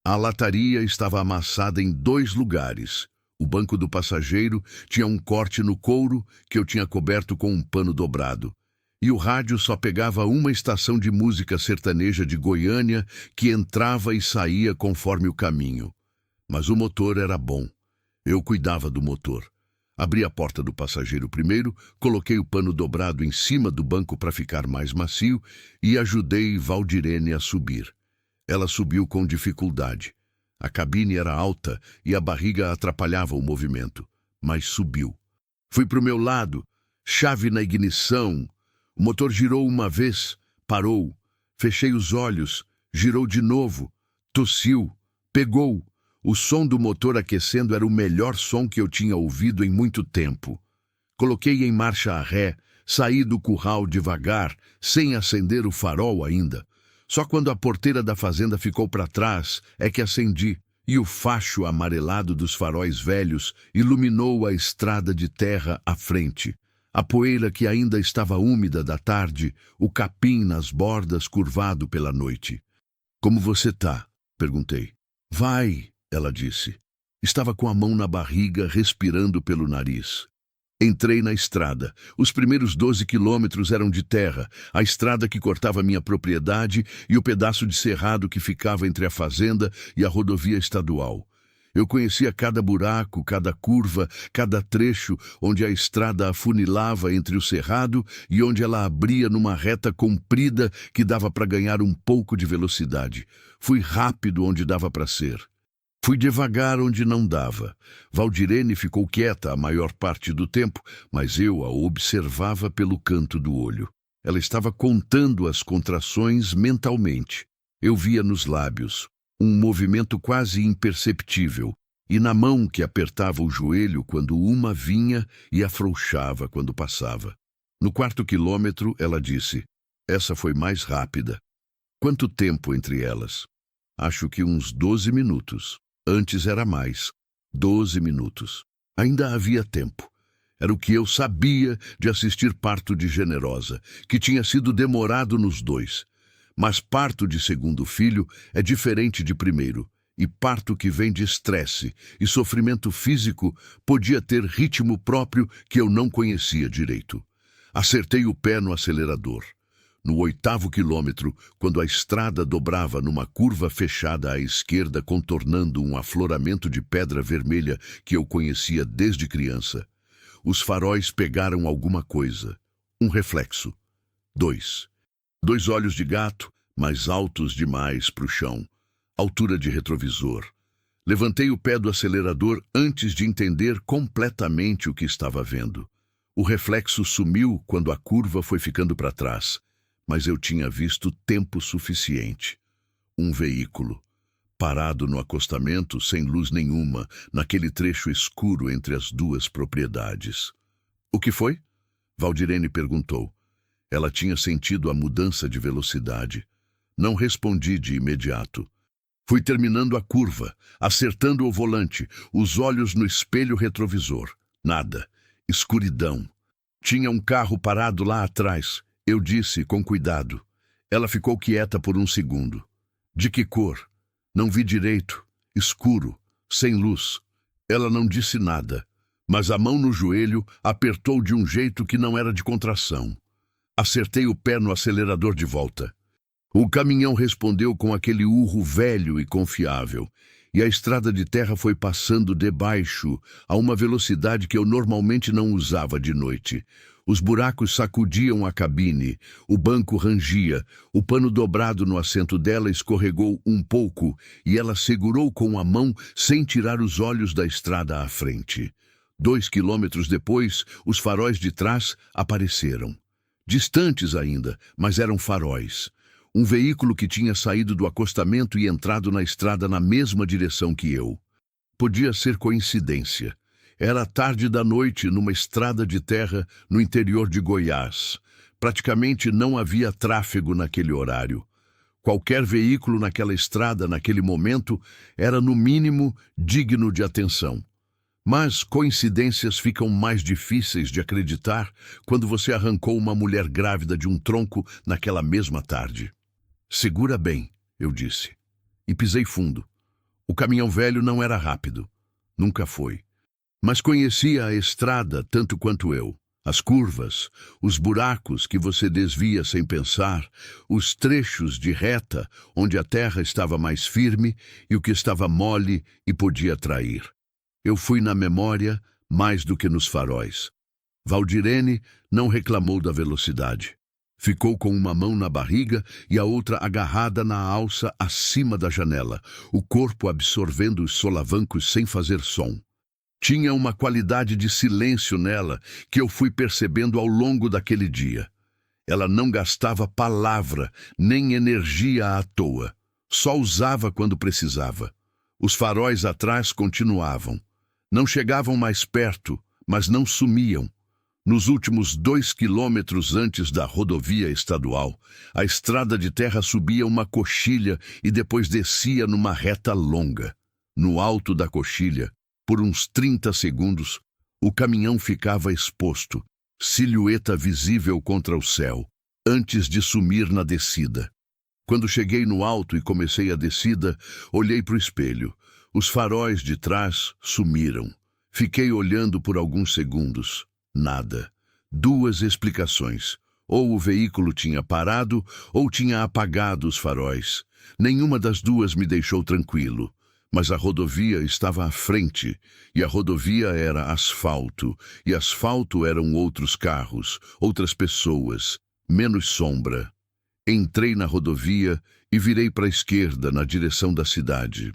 A lataria estava amassada em 2 lugares. O banco do passageiro tinha um corte no couro que eu tinha coberto com um pano dobrado. E o rádio só pegava uma estação de música sertaneja de Goiânia que entrava e saía conforme o caminho. Mas o motor era bom. Eu cuidava do motor. Abri a porta do passageiro primeiro, coloquei o pano dobrado em cima do banco para ficar mais macio e ajudei Valdirene a subir. Ela subiu com dificuldade. A cabine era alta e a barriga atrapalhava o movimento, mas subiu. Fui para o meu lado, chave na ignição. O motor girou uma vez, parou. Fechei os olhos, girou de novo, tossiu, pegou. O som do motor aquecendo era o melhor som que eu tinha ouvido em muito tempo. Coloquei em marcha a ré, saí do curral devagar, sem acender o farol ainda. Só quando a porteira da fazenda ficou para trás é que acendi, e o facho amarelado dos faróis velhos iluminou a estrada de terra à frente. A poeira que ainda estava úmida da tarde, o capim nas bordas curvado pela noite. "Como você tá?" perguntei. "Vai", ela disse. Estava com a mão na barriga, respirando pelo nariz. Entrei na estrada. Os primeiros 12 quilômetros eram de terra, a estrada que cortava minha propriedade e o pedaço de cerrado que ficava entre a fazenda e a rodovia estadual. Eu conhecia cada buraco, cada curva, cada trecho onde a estrada afunilava entre o cerrado e onde ela abria numa reta comprida que dava para ganhar um pouco de velocidade. Fui rápido onde dava para ser. Fui devagar onde não dava. Valdirene ficou quieta a maior parte do tempo, mas eu a observava pelo canto do olho. Ela estava contando as contrações mentalmente. Eu via nos lábios um movimento quase imperceptível, e na mão que apertava o joelho quando uma vinha e afrouxava quando passava. No 4º quilômetro, ela disse: "Essa foi mais rápida." "Quanto tempo entre elas?" "Acho que uns 12 minutos. Antes era mais. 12 minutos. Ainda havia tempo. Era o que eu sabia de assistir parto de Generosa, que tinha sido demorado nos 2. Mas parto de segundo filho é diferente de primeiro, e parto que vem de estresse e sofrimento físico podia ter ritmo próprio que eu não conhecia direito. Acertei o pé no acelerador. No 8º quilômetro, quando a estrada dobrava numa curva fechada à esquerda, contornando um afloramento de pedra vermelha que eu conhecia desde criança, os faróis pegaram alguma coisa. Um reflexo. 2. 2 olhos de gato, mas altos demais para o chão. Altura de retrovisor. Levantei o pé do acelerador antes de entender completamente o que estava vendo. O reflexo sumiu quando a curva foi ficando para trás. Mas eu tinha visto tempo suficiente. Um veículo, parado no acostamento, sem luz nenhuma, naquele trecho escuro entre as 2 propriedades. "O que foi?" Valdirene perguntou. Ela tinha sentido a mudança de velocidade. Não respondi de imediato. Fui terminando a curva, acertando o volante, os olhos no espelho retrovisor. Nada. Escuridão. Tinha um carro parado lá atrás. Eu disse, com cuidado. Ela ficou quieta por um segundo. "De que cor?" "Não vi direito. Escuro. Sem luz." Ela não disse nada, mas a mão no joelho apertou de um jeito que não era de contração. Acertei o pé no acelerador de volta. O caminhão respondeu com aquele urro velho e confiável. e a estrada de terra foi passando debaixo a uma velocidade que eu normalmente não usava de noite. Os buracos sacudiam a cabine, o banco rangia, o pano dobrado no assento dela escorregou um pouco e ela segurou com a mão sem tirar os olhos da estrada à frente. 2 quilômetros depois, os faróis de trás apareceram. Distantes ainda, mas eram faróis. Um veículo que tinha saído do acostamento e entrado na estrada na mesma direção que eu. Podia ser coincidência. Era tarde da noite numa estrada de terra no interior de Goiás. Praticamente não havia tráfego naquele horário. Qualquer veículo naquela estrada, naquele momento, era no mínimo digno de atenção. Mas coincidências ficam mais difíceis de acreditar quando você arrancou uma mulher grávida de um tronco naquela mesma tarde. Segura bem, eu disse. E pisei fundo. O caminhão velho não era rápido. Nunca foi. Mas conhecia a estrada tanto quanto eu. As curvas, os buracos que você desvia sem pensar, os trechos de reta onde a terra estava mais firme e o que estava mole e podia trair. Eu fui na memória mais do que nos faróis. Valdirene não reclamou da velocidade. Ficou com uma mão na barriga e a outra agarrada na alça acima da janela, o corpo absorvendo os solavancos sem fazer som. Tinha uma qualidade de silêncio nela que eu fui percebendo ao longo daquele dia. Ela não gastava palavra nem energia à toa. Só usava quando precisava. Os faróis atrás continuavam. Não chegavam mais perto, mas não sumiam. Nos últimos 2 quilômetros antes da rodovia estadual, a estrada de terra subia uma coxilha e depois descia numa reta longa. No alto da coxilha, por uns 30 segundos, o caminhão ficava exposto, silhueta visível contra o céu, antes de sumir na descida. Quando cheguei no alto e comecei a descida, olhei para o espelho. Os faróis de trás sumiram. Fiquei olhando por alguns segundos. Nada. 2 explicações. Ou o veículo tinha parado, ou tinha apagado os faróis. Nenhuma das duas me deixou tranquilo. Mas a rodovia estava à frente, e a rodovia era asfalto, e asfalto eram outros carros, outras pessoas, menos sombra. Entrei na rodovia e virei para a esquerda, na direção da cidade.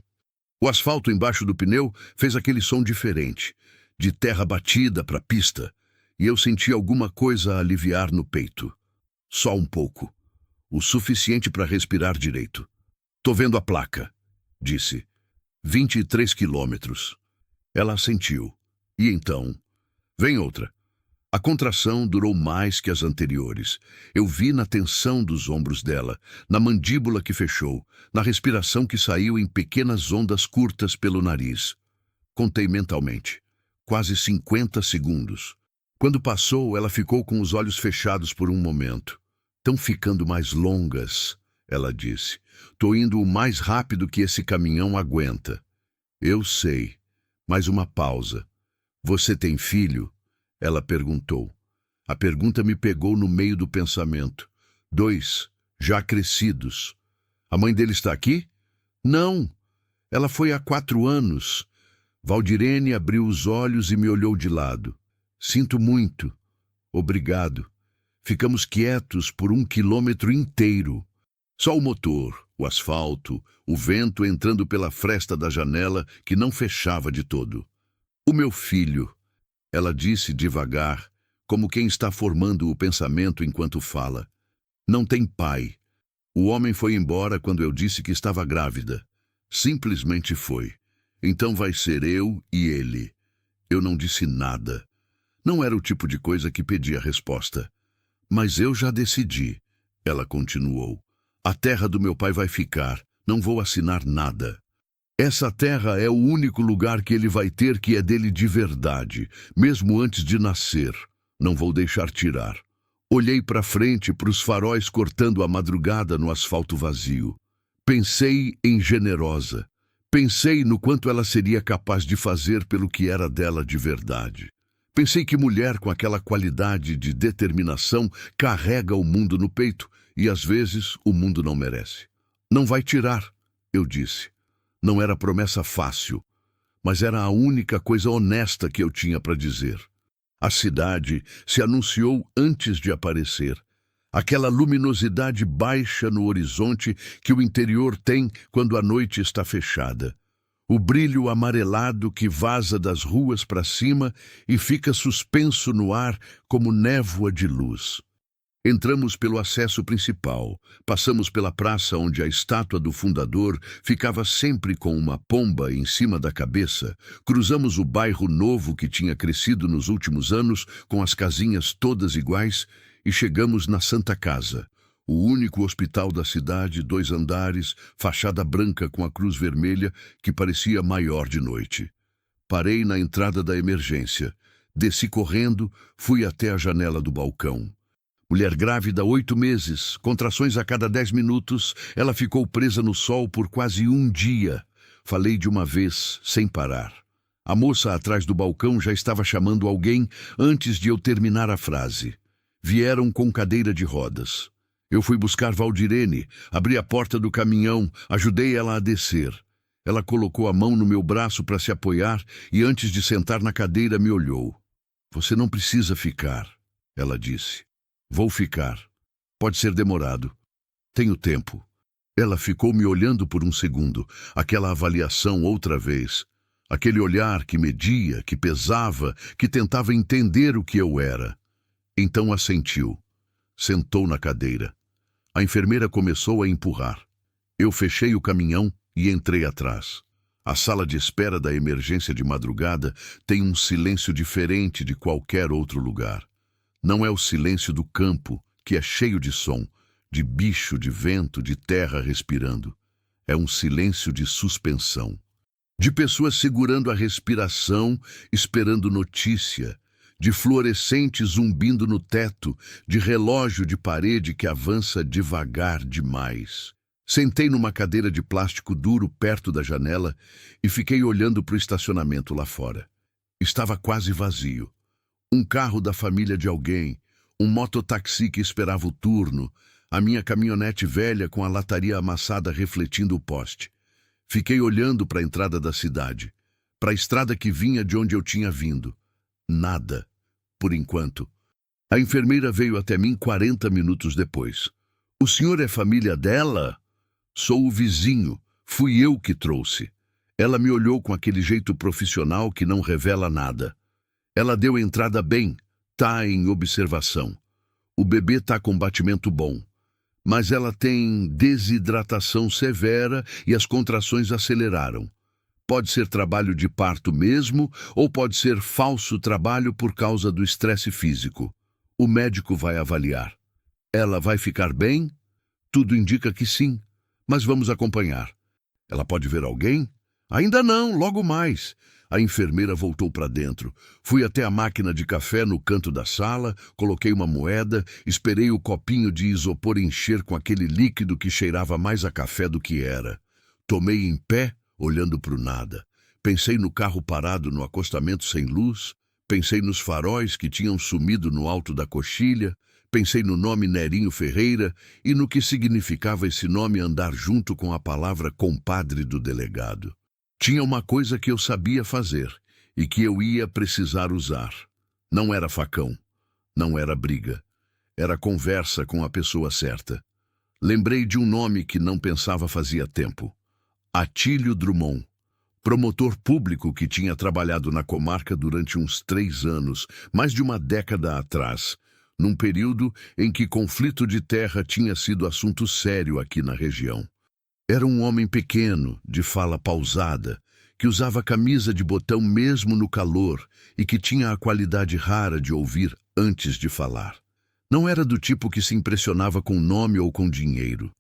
O asfalto embaixo do pneu fez aquele som diferente, de terra batida para a pista, e eu senti alguma coisa a aliviar no peito. Só um pouco. O suficiente para respirar direito. "Tô vendo a placa", disse. 23 quilômetros. Ela assentiu. E então? Vem outra. A contração durou mais que as anteriores. Eu vi na tensão dos ombros dela, na mandíbula que fechou, na respiração que saiu em pequenas ondas curtas pelo nariz. Contei mentalmente. Quase 50 segundos. Quando passou, ela ficou com os olhos fechados por um momento. "Tão ficando mais longas", ela disse. "Tô indo o mais rápido que esse caminhão aguenta." "Eu sei." Mais uma pausa. "Você tem filho?" Ela perguntou. A pergunta me pegou no meio do pensamento. 2, já crescidos. "A mãe dele está aqui?" "Não. Ela foi há 4 anos." Valdirene abriu os olhos e me olhou de lado. "Sinto muito." "Obrigado." Ficamos quietos por 1 quilômetro inteiro. Só o motor, o asfalto, o vento entrando pela fresta da janela que não fechava de todo. "O meu filho", ela disse devagar, como quem está formando o pensamento enquanto fala. "Não tem pai. O homem foi embora quando eu disse que estava grávida. Simplesmente foi. Então vai ser eu e ele." Eu não disse nada. Não era o tipo de coisa que pedia resposta. "Mas eu já decidi", ela continuou. "A terra do meu pai vai ficar. Não vou assinar nada. Essa terra é o único lugar que ele vai ter que é dele de verdade, mesmo antes de nascer. Não vou deixar tirar." Olhei para frente, para os faróis cortando a madrugada no asfalto vazio. Pensei em Generosa. Pensei no quanto ela seria capaz de fazer pelo que era dela de verdade. Pensei que mulher com aquela qualidade de determinação carrega o mundo no peito e às vezes o mundo não merece. "Não vai tirar", eu disse. Não era promessa fácil, mas era a única coisa honesta que eu tinha para dizer. A cidade se anunciou antes de aparecer. Aquela luminosidade baixa no horizonte que o interior tem quando a noite está fechada. O brilho amarelado que vaza das ruas para cima e fica suspenso no ar como névoa de luz. Entramos pelo acesso principal, passamos pela praça onde a estátua do fundador ficava sempre com uma pomba em cima da cabeça, cruzamos o bairro novo que tinha crescido nos últimos anos, com as casinhas todas iguais, e chegamos na Santa Casa, o único hospital da cidade, 2 andares, fachada branca com a cruz vermelha que parecia maior de noite. Parei na entrada da emergência, desci correndo, fui até a janela do balcão. Mulher grávida, 8 meses, contrações a cada 10 minutos, ela ficou presa no sol por quase um dia. Falei de uma vez, sem parar. A moça atrás do balcão já estava chamando alguém antes de eu terminar a frase. Vieram com cadeira de rodas. Eu fui buscar Valdirene, abri a porta do caminhão, ajudei ela a descer. Ela colocou a mão no meu braço para se apoiar e antes de sentar na cadeira me olhou. Você não precisa ficar, ela disse. Vou ficar. Pode ser demorado. Tenho tempo. Ela ficou me olhando por um segundo, aquela avaliação outra vez. Aquele olhar que media, que pesava, que tentava entender o que eu era. Então assentiu. Sentou na cadeira. A enfermeira começou a empurrar. Eu fechei o caminhão e entrei atrás. A sala de espera da emergência de madrugada tem um silêncio diferente de qualquer outro lugar. Não é o silêncio do campo, que é cheio de som, de bicho, de vento, de terra respirando. É um silêncio de suspensão. De pessoas segurando a respiração, esperando notícia, de fluorescente zumbindo no teto, de relógio de parede que avança devagar demais. Sentei numa cadeira de plástico duro perto da janela e fiquei olhando para o estacionamento lá fora. Estava quase vazio. Um carro da família de alguém, um mototáxi que esperava o turno, a minha caminhonete velha com a lataria amassada refletindo o poste. Fiquei olhando para a entrada da cidade, para a estrada que vinha de onde eu tinha vindo. Nada, por enquanto. A enfermeira veio até mim 40 minutos depois. O senhor é família dela? Sou o vizinho, fui eu que trouxe. Ela me olhou com aquele jeito profissional que não revela nada. Ela deu entrada bem, tá em observação. O bebê tá com batimento bom, mas ela tem desidratação severa e as contrações aceleraram. Pode ser trabalho de parto mesmo ou pode ser falso trabalho por causa do estresse físico. O médico vai avaliar. Ela vai ficar bem? Tudo indica que sim, mas vamos acompanhar. Ela pode ver alguém? Ainda não, logo mais. A enfermeira voltou para dentro. Fui até a máquina de café no canto da sala, coloquei uma moeda, esperei o copinho de isopor encher com aquele líquido que cheirava mais a café do que era. Tomei em pé, olhando para o nada. Pensei no carro parado no acostamento sem luz, pensei nos faróis que tinham sumido no alto da coxilha, pensei no nome Nerinho Ferreira e no que significava esse nome andar junto com a palavra compadre do delegado. Tinha uma coisa que eu sabia fazer e que eu ia precisar usar. Não era facão, não era briga. Era conversa com a pessoa certa. Lembrei de um nome que não pensava fazia tempo. Atílio Drummond, promotor público que tinha trabalhado na comarca durante uns 3 anos, mais de uma década atrás, num período em que conflito de terra tinha sido assunto sério aqui na região. Era um homem pequeno, de fala pausada, que usava camisa de botão mesmo no calor e que tinha a qualidade rara de ouvir antes de falar. Não era do tipo que se impressionava com nome ou com dinheiro.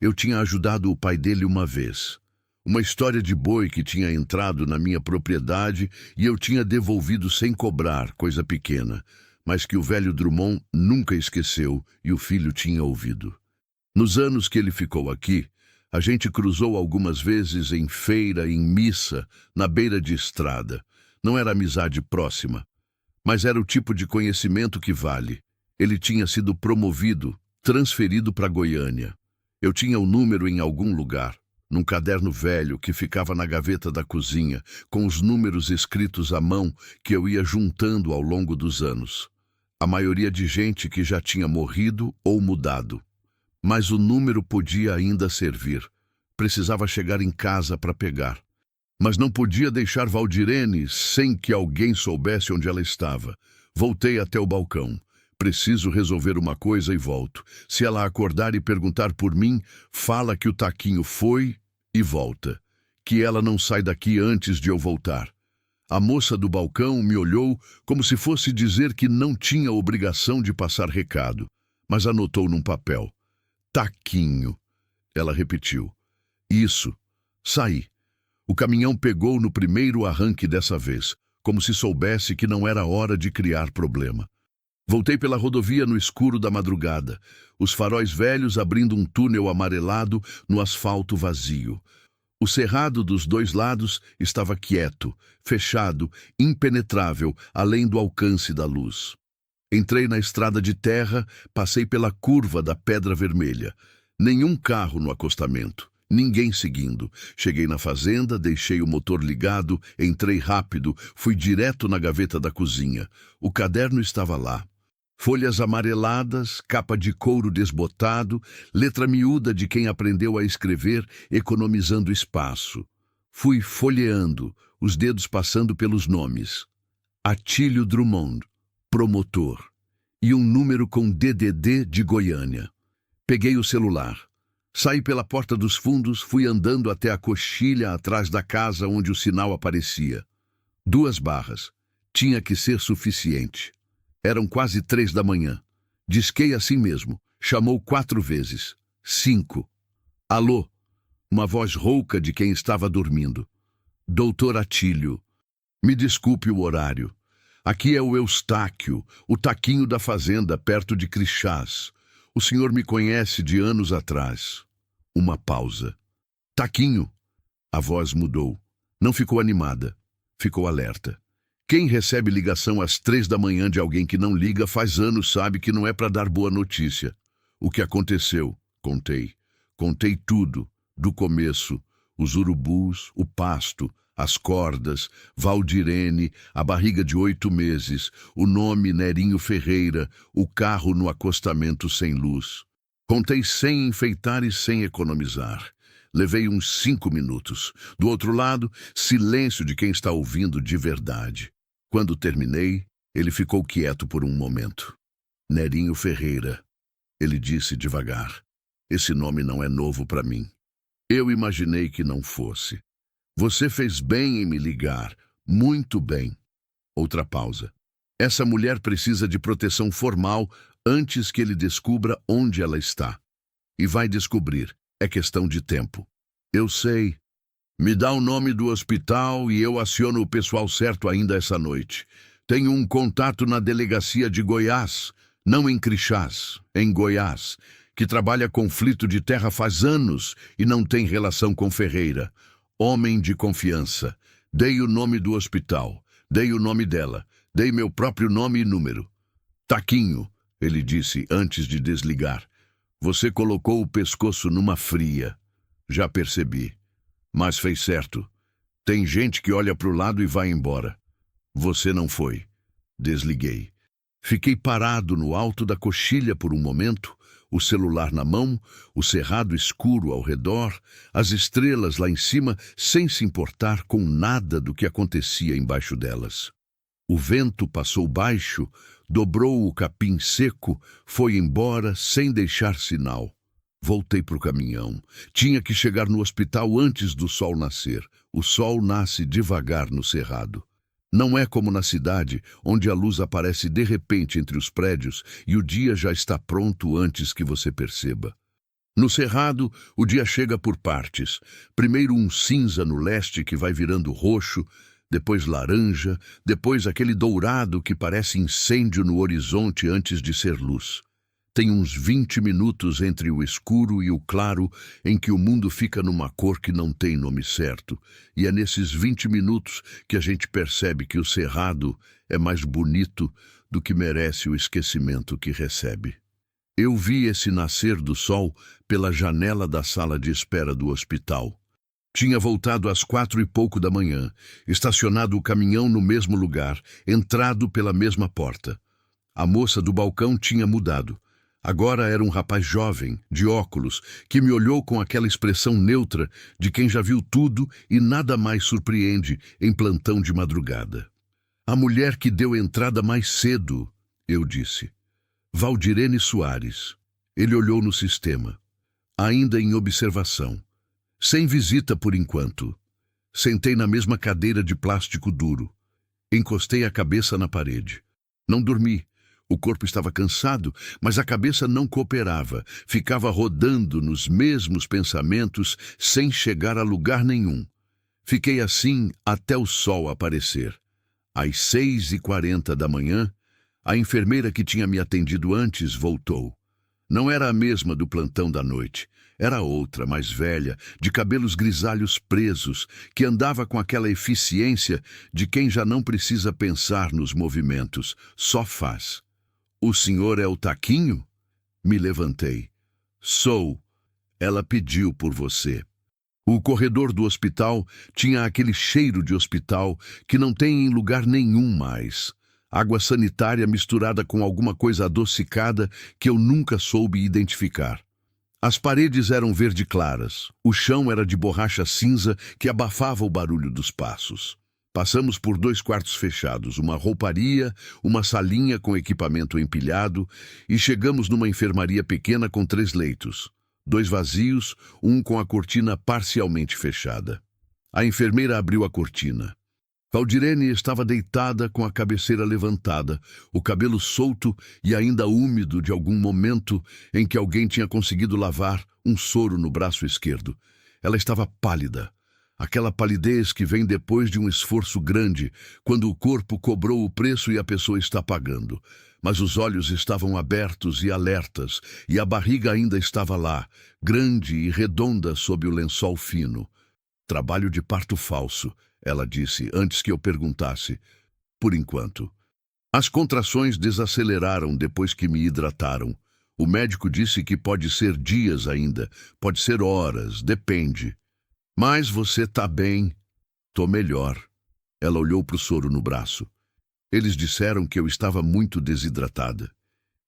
Eu tinha ajudado o pai dele uma vez. Uma história de boi que tinha entrado na minha propriedade e eu tinha devolvido sem cobrar, coisa pequena, mas que o velho Drummond nunca esqueceu e o filho tinha ouvido. Nos anos que ele ficou aqui, a gente cruzou algumas vezes em feira, em missa, na beira de estrada. Não era amizade próxima, mas era o tipo de conhecimento que vale. Ele tinha sido promovido, transferido para Goiânia. Eu tinha o número em algum lugar. num caderno velho que ficava na gaveta da cozinha, com os números escritos à mão que eu ia juntando ao longo dos anos. A maioria de gente que já tinha morrido ou mudado. Mas o número podia ainda servir. Precisava chegar em casa para pegar. Mas não podia deixar Valdirene sem que alguém soubesse onde ela estava. Voltei até o balcão. Preciso resolver uma coisa e volto. Se ela acordar e perguntar por mim, fala que o Taquinho foi e volta. Que ela não sai daqui antes de eu voltar. A moça do balcão me olhou como se fosse dizer que não tinha obrigação de passar recado, mas anotou num papel. Taquinho. Ela repetiu. Isso. Saí. O caminhão pegou no primeiro arranque dessa vez, como se soubesse que não era hora de criar problema. Voltei pela rodovia no escuro da madrugada, os faróis velhos abrindo um túnel amarelado no asfalto vazio. O cerrado dos dois lados estava quieto, fechado, impenetrável, além do alcance da luz. Entrei na estrada de terra, passei pela curva da Pedra Vermelha. Nenhum carro no acostamento. Ninguém seguindo. Cheguei na fazenda, deixei o motor ligado, entrei rápido, fui direto na gaveta da cozinha. O caderno estava lá. Folhas amareladas, capa de couro desbotado, letra miúda de quem aprendeu a escrever, economizando espaço. Fui folheando, os dedos passando pelos nomes. Atílio Drummond, promotor. E um número com DDD de Goiânia. Peguei o celular. Saí pela porta dos fundos, fui andando até a coxilha atrás da casa onde o sinal aparecia. 2 barras. Tinha que ser suficiente. Eram quase 3 da manhã. Disquei assim mesmo. Chamou 4 vezes. 5. Alô? Uma voz rouca de quem estava dormindo. Doutor Atílio. Me desculpe o horário. Aqui é o Eustáquio, o Taquinho da fazenda, perto de Crixás. O senhor me conhece de anos atrás. Uma pausa. Taquinho. A voz mudou. Não ficou animada. Ficou alerta. Quem recebe ligação às 3 da manhã de alguém que não liga faz anos sabe que não é para dar boa notícia. O que aconteceu? Contei. Contei tudo, do começo. Os urubus, o pasto, as cordas, Valdirene, a barriga de 8 meses, o nome Nerinho Ferreira, o carro no acostamento sem luz. Contei sem enfeitar e sem economizar. Levei uns 5 minutos. Do outro lado, silêncio de quem está ouvindo de verdade. Quando terminei, ele ficou quieto por um momento. Nerinho Ferreira. Ele disse devagar. Esse nome não é novo para mim. Eu imaginei que não fosse. Você fez bem em me ligar. Muito bem. Outra pausa. Essa mulher precisa de proteção formal antes que ele descubra onde ela está. E vai descobrir. É questão de tempo. Eu sei. Me dá o nome do hospital e eu aciono o pessoal certo ainda essa noite. Tenho um contato na delegacia de Goiás, não em Crixás, em Goiás, que trabalha conflito de terra faz anos e não tem relação com Ferreira. Homem de confiança. Dei o nome do hospital, dei o nome dela, dei meu próprio nome e número. Taquinho, ele disse antes de desligar. Você colocou o pescoço numa fria. Já percebi. Mas fez certo. Tem gente que olha para o lado e vai embora. Você não foi. Desliguei. Fiquei parado no alto da coxilha por um momento, o celular na mão, o cerrado escuro ao redor, as estrelas lá em cima, sem se importar com nada do que acontecia embaixo delas. O vento passou baixo, dobrou o capim seco, foi embora sem deixar sinal. Voltei para o caminhão. Tinha que chegar no hospital antes do sol nascer. O sol nasce devagar no cerrado. Não é como na cidade, onde a luz aparece de repente entre os prédios e o dia já está pronto antes que você perceba. No cerrado, o dia chega por partes. Primeiro um cinza no leste que vai virando roxo, depois laranja, depois aquele dourado que parece incêndio no horizonte antes de ser luz. Tem uns 20 minutos entre o escuro e o claro em que o mundo fica numa cor que não tem nome certo. E é nesses 20 minutos que a gente percebe que o cerrado é mais bonito do que merece o esquecimento que recebe. Eu vi esse nascer do sol pela janela da sala de espera do hospital. Tinha voltado às 4 e pouco da manhã, estacionado o caminhão no mesmo lugar, entrado pela mesma porta. A moça do balcão tinha mudado. Agora era um rapaz jovem, de óculos, que me olhou com aquela expressão neutra de quem já viu tudo e nada mais surpreende em plantão de madrugada. A mulher que deu entrada mais cedo, eu disse. Valdirene Soares. Ele olhou no sistema. Ainda em observação. Sem visita por enquanto. Sentei na mesma cadeira de plástico duro. Encostei a cabeça na parede. Não dormi. O corpo estava cansado, mas a cabeça não cooperava. Ficava rodando nos mesmos pensamentos sem chegar a lugar nenhum. Fiquei assim até o sol aparecer. Às 6h40 da manhã, a enfermeira que tinha me atendido antes voltou. Não era a mesma do plantão da noite. Era outra, mais velha, de cabelos grisalhos presos, que andava com aquela eficiência de quem já não precisa pensar nos movimentos, só faz. O senhor é o Taquinho? Me levantei. Sou. Ela pediu por você. O corredor do hospital tinha aquele cheiro de hospital que não tem em lugar nenhum mais. Água sanitária misturada com alguma coisa adocicada que eu nunca soube identificar. As paredes eram verde claras, o chão era de borracha cinza que abafava o barulho dos passos. Passamos por 2 quartos fechados, uma rouparia, uma salinha com equipamento empilhado e chegamos numa enfermaria pequena com 3 leitos. 2 vazios, um com a cortina parcialmente fechada. A enfermeira abriu a cortina. Valdirene estava deitada com a cabeceira levantada, o cabelo solto e ainda úmido de algum momento em que alguém tinha conseguido lavar um soro no braço esquerdo. Ela estava pálida. Aquela palidez que vem depois de um esforço grande, quando o corpo cobrou o preço e a pessoa está pagando. Mas os olhos estavam abertos e alertas, e a barriga ainda estava lá, grande e redonda sob o lençol fino. Trabalho de parto falso, ela disse, antes que eu perguntasse. Por enquanto. As contrações desaceleraram depois que me hidrataram. O médico disse que pode ser dias ainda, pode ser horas, depende. Mas você tá bem. Tô melhor. Ela olhou para o soro no braço. Eles disseram que eu estava muito desidratada.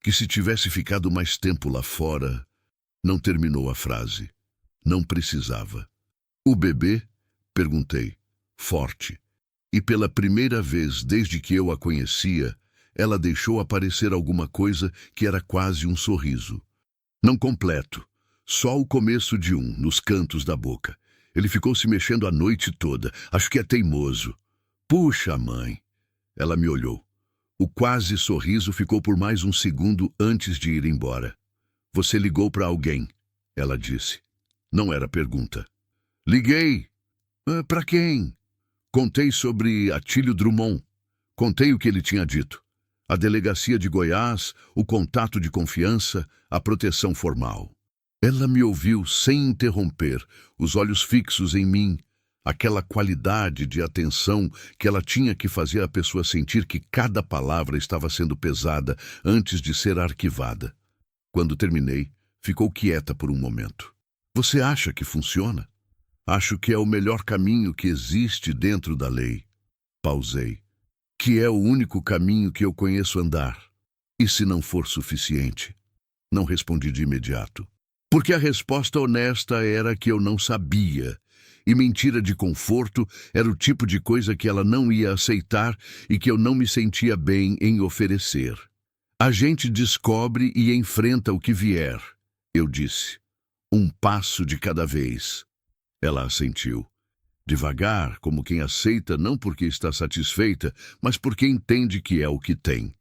Que se tivesse ficado mais tempo lá fora... Não terminou a frase. Não precisava. O bebê? Perguntei. Forte. E pela primeira vez desde que eu a conhecia, ela deixou aparecer alguma coisa que era quase um sorriso. Não completo. Só o começo de um, nos cantos da boca. Ele ficou se mexendo a noite toda. Acho que é teimoso. Puxa, mãe. Ela me olhou. O quase sorriso ficou por mais um segundo antes de ir embora. Você ligou para alguém, ela disse. Não era pergunta. Liguei. Para quem? Contei sobre Atílio Drummond. Contei o que ele tinha dito. A delegacia de Goiás, o contato de confiança, a proteção formal. Ela me ouviu sem interromper, os olhos fixos em mim, aquela qualidade de atenção que ela tinha que fazer a pessoa sentir que cada palavra estava sendo pesada antes de ser arquivada. Quando terminei, ficou quieta por um momento. Você acha que funciona? Acho que é o melhor caminho que existe dentro da lei. Pausei. Que é o único caminho que eu conheço andar. E se não for suficiente? Não respondi de imediato. Porque a resposta honesta era que eu não sabia, e mentira de conforto era o tipo de coisa que ela não ia aceitar e que eu não me sentia bem em oferecer. A gente descobre e enfrenta o que vier, eu disse. Um passo de cada vez. Ela assentiu. Devagar, como quem aceita não porque está satisfeita, mas porque entende que é o que tem.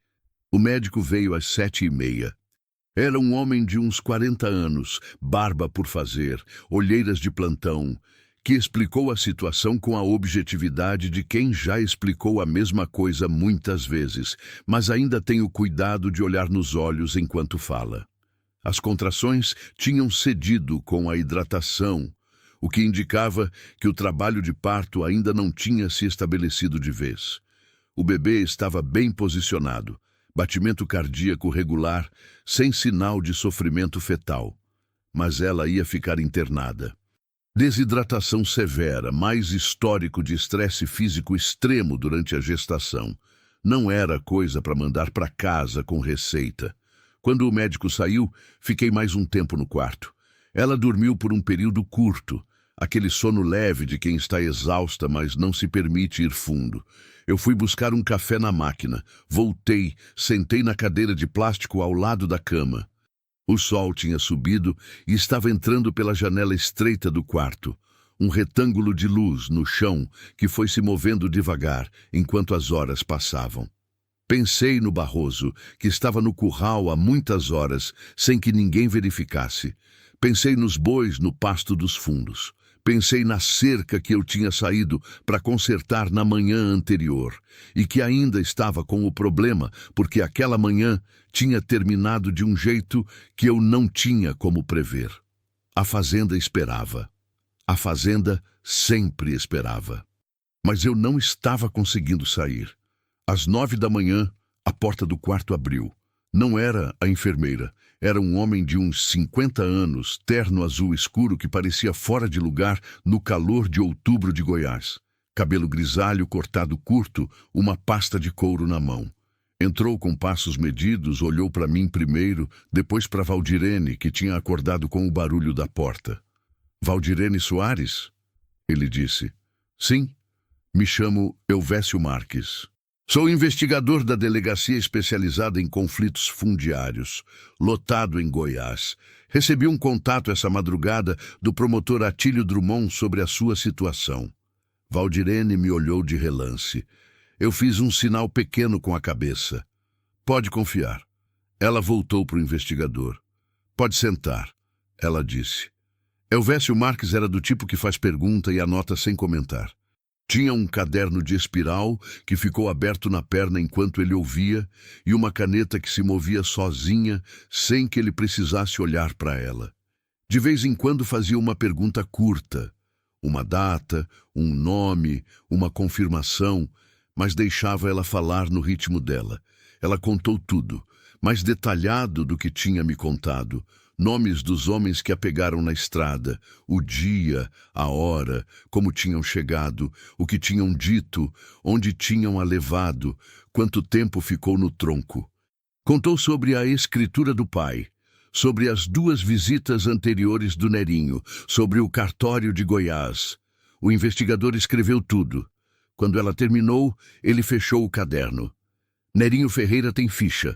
O médico veio às 7h30. Era um homem de uns 40 anos, barba por fazer, olheiras de plantão, que explicou a situação com a objetividade de quem já explicou a mesma coisa muitas vezes, mas ainda tem o cuidado de olhar nos olhos enquanto fala. As contrações tinham cedido com a hidratação, o que indicava que o trabalho de parto ainda não tinha se estabelecido de vez. O bebê estava bem posicionado, batimento cardíaco regular, sem sinal de sofrimento fetal. Mas ela ia ficar internada. Desidratação severa, mais histórico de estresse físico extremo durante a gestação. Não era coisa para mandar para casa com receita. Quando o médico saiu, fiquei mais um tempo no quarto. Ela dormiu por um período curto, aquele sono leve de quem está exausta, mas não se permite ir fundo. Eu fui buscar um café na máquina, voltei, sentei na cadeira de plástico ao lado da cama. O sol tinha subido e estava entrando pela janela estreita do quarto. Um retângulo de luz no chão que foi se movendo devagar enquanto as horas passavam. Pensei no Barroso, que estava no curral há muitas horas, sem que ninguém verificasse. Pensei nos bois no pasto dos fundos. Pensei na cerca que eu tinha saído para consertar na manhã anterior e que ainda estava com o problema porque aquela manhã tinha terminado de um jeito que eu não tinha como prever. A fazenda esperava. A fazenda sempre esperava. Mas eu não estava conseguindo sair. Às 9 da manhã, a porta do quarto abriu. Não era a enfermeira. Era um homem de uns 50 anos, terno azul escuro que parecia fora de lugar no calor de outubro de Goiás. Cabelo grisalho cortado curto, uma pasta de couro na mão. Entrou com passos medidos, olhou para mim primeiro, depois para Valdirene, que tinha acordado com o barulho da porta. Valdirene Soares? Ele disse. Sim, me chamo Elvésio Marques. Sou investigador da Delegacia Especializada em Conflitos Fundiários, lotado em Goiás. Recebi um contato essa madrugada do promotor Atílio Drummond sobre a sua situação. Valdirene me olhou de relance. Eu fiz um sinal pequeno com a cabeça. Pode confiar. Ela voltou para o investigador. Pode sentar, ela disse. Elvésio Marques era do tipo que faz pergunta e anota sem comentar. Tinha um caderno de espiral que ficou aberto na perna enquanto ele ouvia e uma caneta que se movia sozinha sem que ele precisasse olhar para ela. De vez em quando fazia uma pergunta curta, uma data, um nome, uma confirmação, mas deixava ela falar no ritmo dela. Ela contou tudo, mais detalhado do que tinha me contado. Nomes dos homens que a pegaram na estrada, o dia, a hora, como tinham chegado, o que tinham dito, onde tinham a levado, quanto tempo ficou no tronco. Contou sobre a escritura do pai, sobre as 2 visitas anteriores do Nerinho, sobre o cartório de Goiás. O investigador escreveu tudo. Quando ela terminou, ele fechou o caderno. Nerinho Ferreira tem ficha.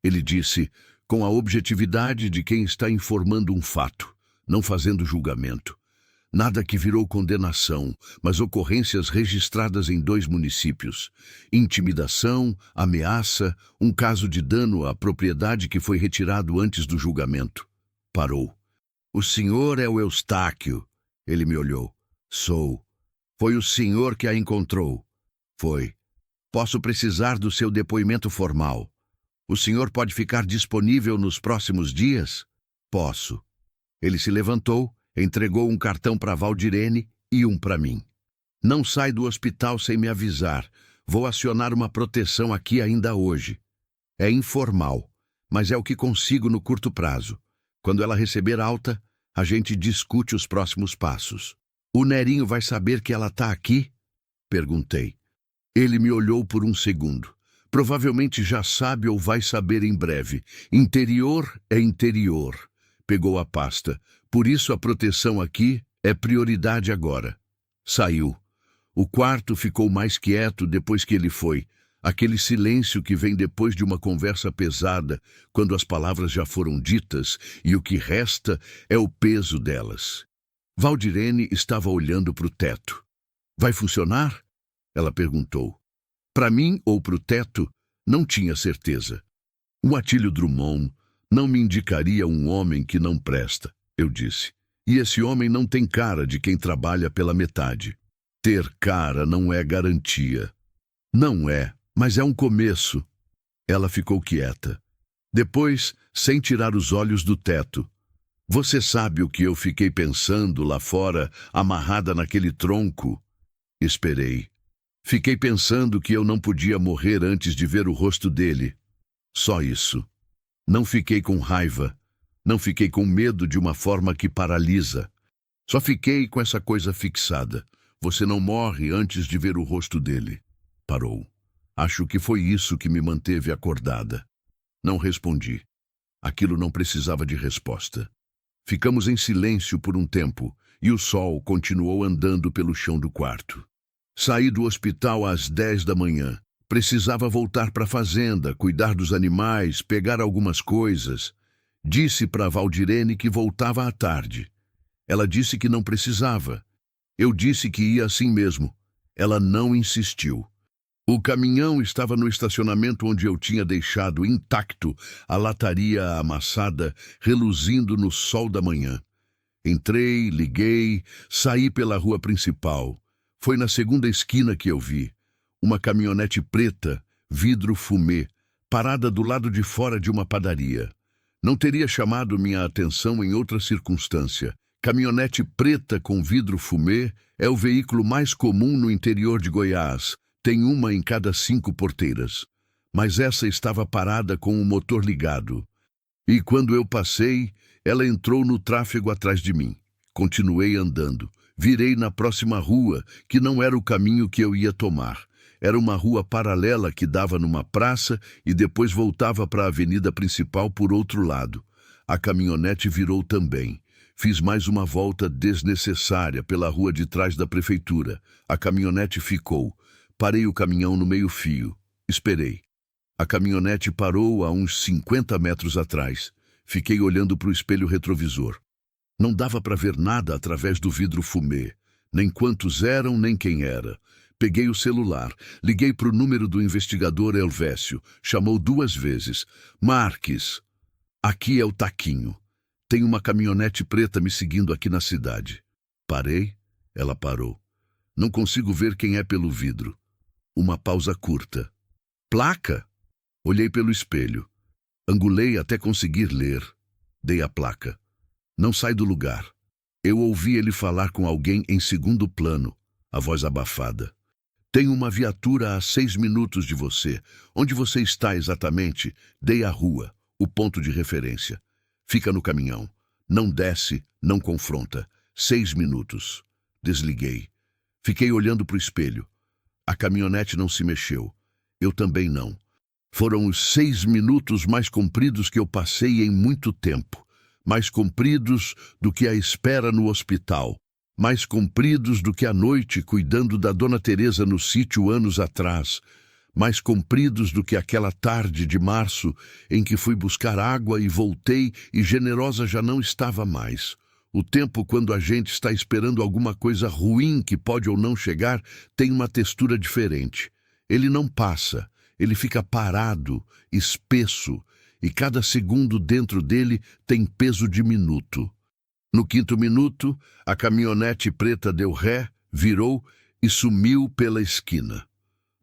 Ele disse, com a objetividade de quem está informando um fato, não fazendo julgamento. Nada que virou condenação, mas ocorrências registradas em 2 municípios. Intimidação, ameaça, um caso de dano à propriedade que foi retirado antes do julgamento. Parou. O senhor é o Eustáquio. Ele me olhou. Sou. Foi o senhor que a encontrou. Foi. Posso precisar do seu depoimento formal. O senhor pode ficar disponível nos próximos dias? Posso. Ele se levantou, entregou um cartão para Valdirene e um para mim. Não sai do hospital sem me avisar. Vou acionar uma proteção aqui ainda hoje. É informal, mas é o que consigo no curto prazo. Quando ela receber alta, a gente discute os próximos passos. O Nerinho vai saber que ela está aqui? Perguntei. Ele me olhou por um segundo. Provavelmente já sabe ou vai saber em breve. Interior é interior. Pegou a pasta. Por isso a proteção aqui é prioridade agora. Saiu. O quarto ficou mais quieto depois que ele foi. Aquele silêncio que vem depois de uma conversa pesada, quando as palavras já foram ditas e o que resta é o peso delas. Valdirene estava olhando para o teto. Vai funcionar? Ela perguntou. Para mim ou para o teto, não tinha certeza. O Atílio Drummond não me indicaria um homem que não presta, eu disse. E esse homem não tem cara de quem trabalha pela metade. Ter cara não é garantia. Não é, mas é um começo. Ela ficou quieta. Depois, sem tirar os olhos do teto. Você sabe o que eu fiquei pensando lá fora, amarrada naquele tronco? Esperei. Fiquei pensando que eu não podia morrer antes de ver o rosto dele. Só isso. Não fiquei com raiva. Não fiquei com medo de uma forma que paralisa. Só fiquei com essa coisa fixada. Você não morre antes de ver o rosto dele. Parou. Acho que foi isso que me manteve acordada. Não respondi. Aquilo não precisava de resposta. Ficamos em silêncio por um tempo e o sol continuou andando pelo chão do quarto. Saí do hospital às 10 da manhã. Precisava voltar para a fazenda, cuidar dos animais, pegar algumas coisas. Disse para Valdirene que voltava à tarde. Ela disse que não precisava. Eu disse que ia assim mesmo. Ela não insistiu. O caminhão estava no estacionamento onde eu tinha deixado intacto a lataria amassada, reluzindo no sol da manhã. Entrei, liguei, saí pela rua principal. Foi na segunda esquina que eu vi. Uma caminhonete preta, vidro fumê, parada do lado de fora de uma padaria. Não teria chamado minha atenção em outra circunstância. Caminhonete preta com vidro fumê é o veículo mais comum no interior de Goiás. Tem uma em cada 5 porteiras. Mas essa estava parada com o motor ligado. E quando eu passei, ela entrou no tráfego atrás de mim. Continuei andando. Virei na próxima rua, que não era o caminho que eu ia tomar. Era uma rua paralela que dava numa praça e depois voltava para a avenida principal por outro lado. A caminhonete virou também. Fiz mais uma volta desnecessária pela rua de trás da prefeitura. A caminhonete ficou. Parei o caminhão no meio-fio. Esperei. A caminhonete parou a uns 50 metros atrás. Fiquei olhando para o espelho retrovisor. Não dava para ver nada através do vidro fumê. Nem quantos eram, nem quem era. Peguei o celular. Liguei para o número do investigador Elvésio. Chamou 2 vezes. Marques, aqui é o Taquinho. Tem uma caminhonete preta me seguindo aqui na cidade. Parei. Ela parou. Não consigo ver quem é pelo vidro. Uma pausa curta. Placa? Olhei pelo espelho. Angulei até conseguir ler. Dei a placa. Não sai do lugar. Eu ouvi ele falar com alguém em segundo plano, a voz abafada. Tem uma viatura a 6 minutos de você. Onde você está exatamente? Dei a rua, o ponto de referência. Fica no caminhão. Não desce, não confronta. 6 minutos. Desliguei. Fiquei olhando para o espelho. A caminhonete não se mexeu. Eu também não. Foram os 6 minutos mais compridos que eu passei em muito tempo. Mais compridos do que a espera no hospital. Mais compridos do que a noite cuidando da Dona Teresa no sítio anos atrás. Mais compridos do que aquela tarde de março em que fui buscar água e voltei e Generosa já não estava mais. O tempo quando a gente está esperando alguma coisa ruim que pode ou não chegar tem uma textura diferente. Ele não passa, ele fica parado, espesso, e cada segundo dentro dele tem peso de minuto. No 5º minuto, a caminhonete preta deu ré, virou e sumiu pela esquina.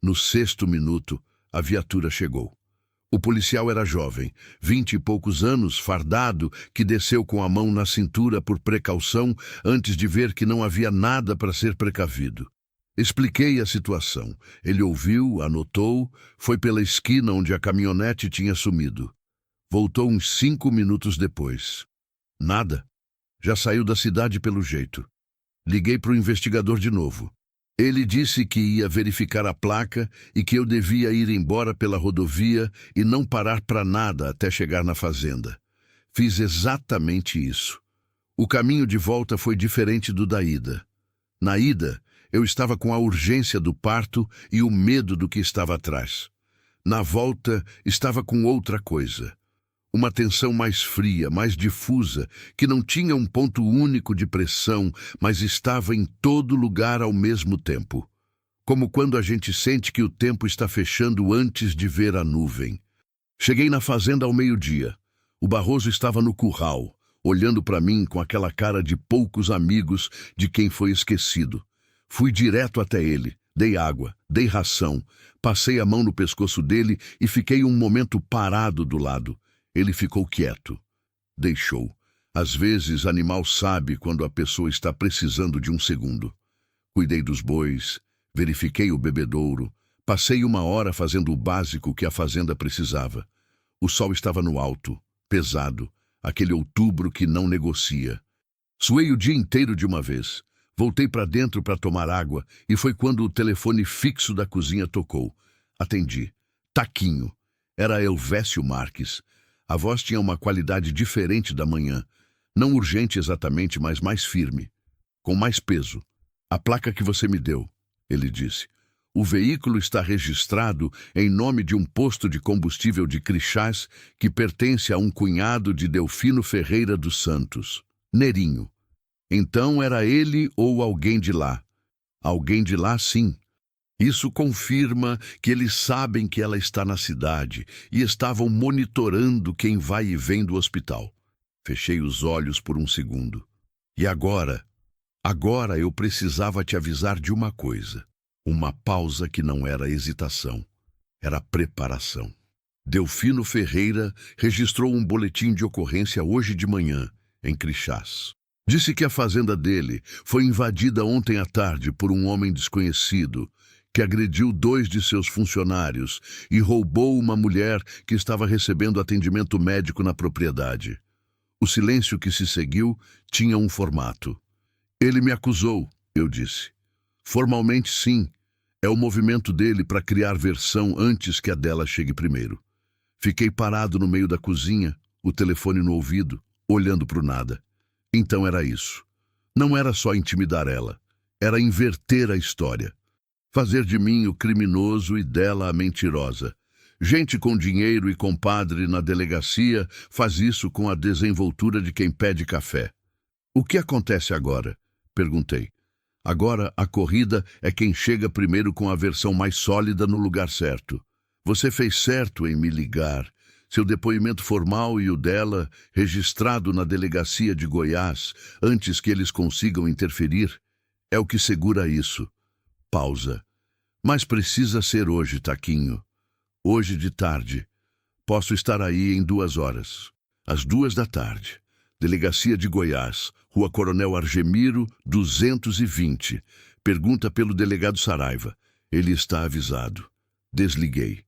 No 6º minuto, a viatura chegou. O policial era jovem, 20 e poucos anos, fardado, que desceu com a mão na cintura por precaução antes de ver que não havia nada para ser precavido. Expliquei a situação. Ele ouviu, anotou, foi pela esquina onde a caminhonete tinha sumido. Voltou uns 5 minutos depois. Nada. Já saiu da cidade pelo jeito. Liguei para o investigador de novo. Ele disse que ia verificar a placa e que eu devia ir embora pela rodovia e não parar para nada até chegar na fazenda. Fiz exatamente isso. O caminho de volta foi diferente do da ida. Na ida, eu estava com a urgência do parto e o medo do que estava atrás. Na volta, estava com outra coisa. Uma tensão mais fria, mais difusa, que não tinha um ponto único de pressão, mas estava em todo lugar ao mesmo tempo. Como quando a gente sente que o tempo está fechando antes de ver a nuvem. Cheguei na fazenda ao meio-dia. O Barroso estava no curral, olhando para mim com aquela cara de poucos amigos de quem foi esquecido. Fui direto até ele, dei água, dei ração, passei a mão no pescoço dele e fiquei um momento parado do lado. Ele ficou quieto. Deixou. Às vezes, animal sabe quando a pessoa está precisando de um segundo. Cuidei dos bois, verifiquei o bebedouro, passei 1 hora fazendo o básico que a fazenda precisava. O sol estava no alto, pesado, aquele outubro que não negocia. Suei o dia inteiro de uma vez. Voltei para dentro para tomar água e foi quando o telefone fixo da cozinha tocou. Atendi. Taquinho. Era Elvésio Marques. A voz tinha uma qualidade diferente da manhã. Não urgente exatamente, mas mais firme. Com mais peso. A placa que você me deu, ele disse. O veículo está registrado em nome de um posto de combustível de Crixás que pertence a um cunhado de Delfino Ferreira dos Santos, Nerinho. Então era ele ou alguém de lá. Alguém de lá, sim. Isso confirma que eles sabem que ela está na cidade e estavam monitorando quem vai e vem do hospital. Fechei os olhos por um segundo. E agora? Agora eu precisava te avisar de uma coisa. Uma pausa que não era hesitação. Era preparação. Delfino Ferreira registrou um boletim de ocorrência hoje de manhã, em Crixás. Disse que a fazenda dele foi invadida ontem à tarde por um homem desconhecido que agrediu 2 de seus funcionários e roubou uma mulher que estava recebendo atendimento médico na propriedade. O silêncio que se seguiu tinha um formato. Ele me acusou, eu disse. Formalmente, sim. É o movimento dele para criar versão antes que a dela chegue primeiro. Fiquei parado no meio da cozinha, o telefone no ouvido, olhando para o nada. Então era isso. Não era só intimidar ela. Era inverter a história. Fazer de mim o criminoso e dela a mentirosa. Gente com dinheiro e compadre na delegacia faz isso com a desenvoltura de quem pede café. O que acontece agora? Perguntei. Agora a corrida é quem chega primeiro com a versão mais sólida no lugar certo. Você fez certo em me ligar. Seu depoimento formal e o dela, registrado na delegacia de Goiás, antes que eles consigam interferir, é o que segura isso. Pausa. Mas precisa ser hoje, Taquinho. Hoje de tarde. Posso estar aí em 2 horas. Às 2 da tarde. Delegacia de Goiás, Rua Coronel Argemiro, 220. Pergunta pelo delegado Saraiva. Ele está avisado. Desliguei.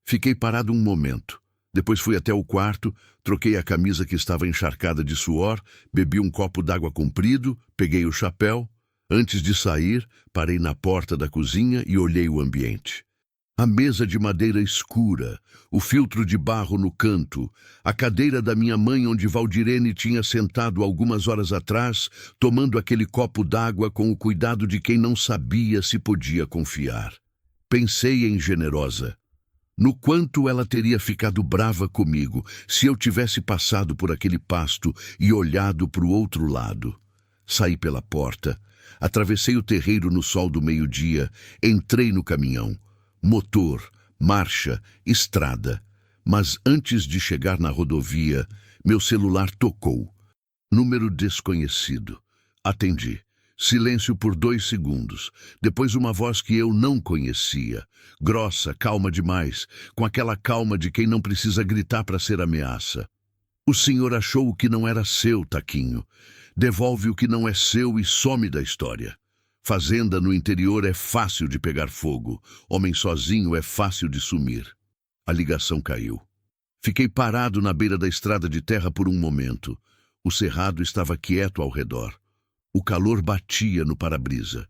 Fiquei parado um momento. Depois fui até o quarto, troquei a camisa que estava encharcada de suor, bebi um copo d'água comprido, peguei o chapéu. Antes de sair, parei na porta da cozinha e olhei o ambiente. A mesa de madeira escura, o filtro de barro no canto, a cadeira da minha mãe onde Valdirene tinha sentado algumas horas atrás, tomando aquele copo d'água com o cuidado de quem não sabia se podia confiar. Pensei em Generosa. No quanto ela teria ficado brava comigo se eu tivesse passado por aquele pasto e olhado para o outro lado. Saí pela porta, atravessei o terreiro no sol do meio-dia, entrei no caminhão. Motor, marcha, estrada. Mas antes de chegar na rodovia, meu celular tocou. Número desconhecido. Atendi. Silêncio por 2 segundos. Depois uma voz que eu não conhecia. Grossa, calma demais, com aquela calma de quem não precisa gritar para ser ameaça. O senhor achou o que não era seu, Taquinho. Devolve o que não é seu e some da história. Fazenda no interior é fácil de pegar fogo. Homem sozinho é fácil de sumir. A ligação caiu. Fiquei parado na beira da estrada de terra por um momento. O cerrado estava quieto ao redor. O calor batia no para-brisa.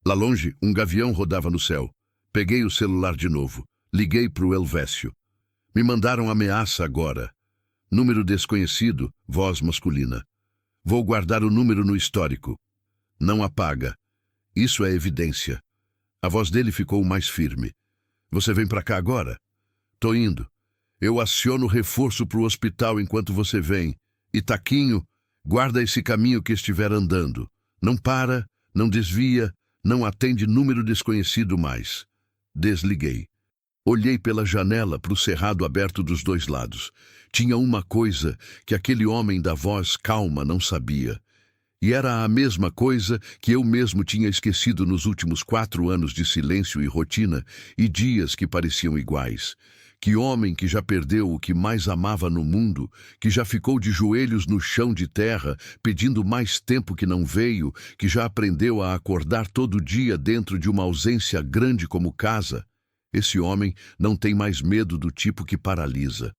Lá longe, um gavião rodava no céu. Peguei o celular de novo. Liguei para o Elvésio. Me mandaram ameaça agora. Número desconhecido, voz masculina. Vou guardar o número no histórico. Não apaga. Isso é evidência. A voz dele ficou mais firme. Você vem para cá agora? Tô indo. Eu aciono reforço para o hospital enquanto você vem. E Taquinho, guarda esse caminho que estiver andando. Não para, não desvia, não atende número desconhecido mais. Desliguei. Olhei pela janela para o cerrado aberto dos 2 lados. Tinha uma coisa que aquele homem da voz calma não sabia. E era a mesma coisa que eu mesmo tinha esquecido nos últimos 4 anos de silêncio e rotina e dias que pareciam iguais. Que homem que já perdeu o que mais amava no mundo, que já ficou de joelhos no chão de terra, pedindo mais tempo que não veio, que já aprendeu a acordar todo dia dentro de uma ausência grande como casa. Esse homem não tem mais medo do tipo que paralisa.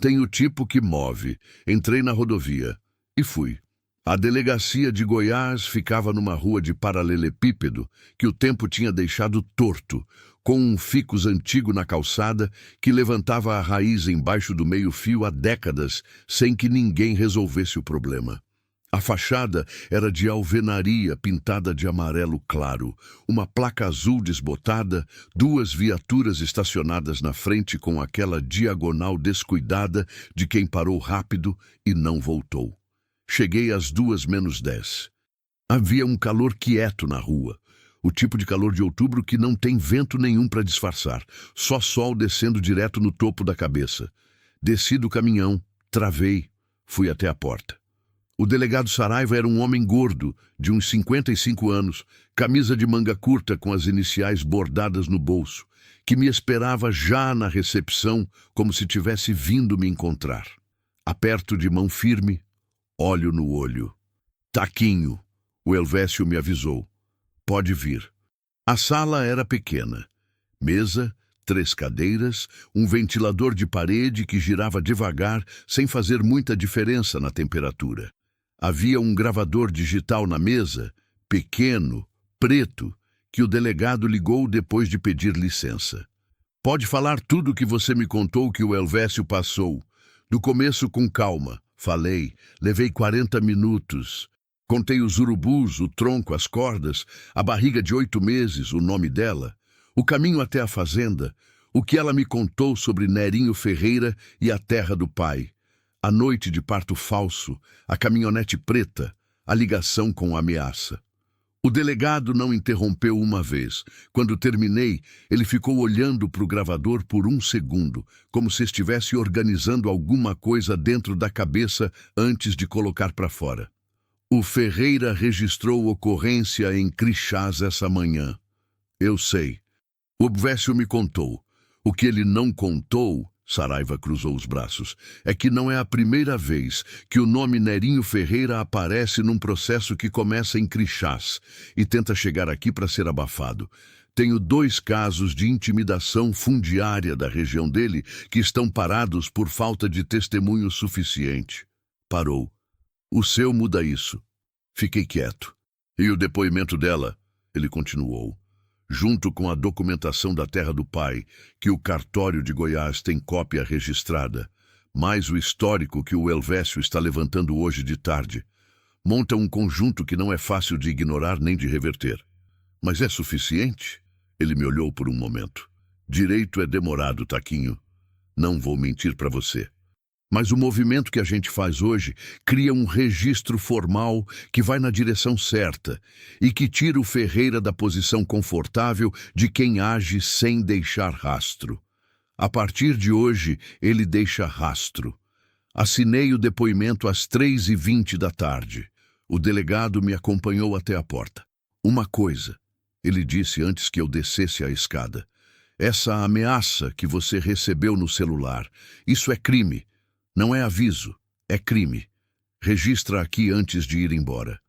Tem o tipo que move. Entrei na rodovia e fui. A delegacia de Goiás ficava numa rua de paralelepípedo que o tempo tinha deixado torto, com um ficus antigo na calçada que levantava a raiz embaixo do meio-fio há décadas sem que ninguém resolvesse o problema. A fachada era de alvenaria pintada de amarelo claro, uma placa azul desbotada, duas viaturas estacionadas na frente com aquela diagonal descuidada de quem parou rápido e não voltou. Cheguei às 2:10. Havia um calor quieto na rua, o tipo de calor de outubro que não tem vento nenhum para disfarçar, só sol descendo direto no topo da cabeça. Desci do caminhão, travei, fui até a porta. O delegado Saraiva era um homem gordo, de uns 55 anos, camisa de manga curta com as iniciais bordadas no bolso, que me esperava já na recepção como se tivesse vindo me encontrar. Aperto de mão firme, olho no olho. Taquinho, o Elvésio me avisou. Pode vir. A sala era pequena. Mesa, 3 cadeiras, um ventilador de parede que girava devagar, sem fazer muita diferença na temperatura. Havia um gravador digital na mesa, pequeno, preto, que o delegado ligou depois de pedir licença. Pode falar tudo o que você me contou que o Elvésio passou. Do começo com calma. Falei, levei 40 minutos. Contei os urubus, o tronco, as cordas, a barriga de 8 meses, o nome dela, o caminho até a fazenda, o que ela me contou sobre Nerinho Ferreira e a terra do pai, a noite de parto falso, a caminhonete preta, a ligação com a ameaça. O delegado não interrompeu uma vez. Quando terminei, ele ficou olhando para o gravador por 1 segundo, como se estivesse organizando alguma coisa dentro da cabeça antes de colocar para fora. O Ferreira registrou ocorrência em Crixás essa manhã. Eu sei. O Elvésio me contou. O que ele não contou, Saraiva cruzou os braços, é que não é a primeira vez que o nome Nerinho Ferreira aparece num processo que começa em Crixás e tenta chegar aqui para ser abafado. Tenho 2 casos de intimidação fundiária da região dele que estão parados por falta de testemunho suficiente. Parou. O seu muda isso. Fiquei quieto. E o depoimento dela? Ele continuou. Junto com a documentação da terra do pai, que o cartório de Goiás tem cópia registrada, mais o histórico que o Elvésio está levantando hoje de tarde, monta um conjunto que não é fácil de ignorar nem de reverter. Mas é suficiente? Ele me olhou por um momento. Direito é demorado, Taquinho. Não vou mentir para você. Mas o movimento que a gente faz hoje cria um registro formal que vai na direção certa e que tira o Ferreira da posição confortável de quem age sem deixar rastro. A partir de hoje, ele deixa rastro. Assinei o depoimento às 3:20 da tarde. O delegado me acompanhou até a porta. Uma coisa, ele disse antes que eu descesse a escada. Essa ameaça que você recebeu no celular, isso é crime. Não é aviso, é crime. Registra aqui antes de ir embora.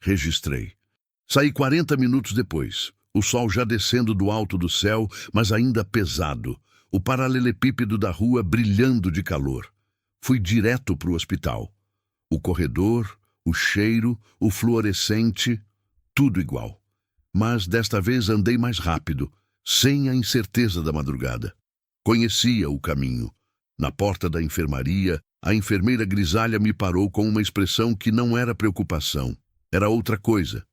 Registrei. Saí 40 minutos depois. O sol já descendo do alto do céu, mas ainda pesado. O paralelepípedo da rua brilhando de calor. Fui direto para o hospital. O corredor, o cheiro, o fluorescente, tudo igual. Mas desta vez andei mais rápido, sem a incerteza da madrugada. Conhecia o caminho. Na porta da enfermaria, a enfermeira grisalha me parou com uma expressão que não era preocupação. Era outra coisa.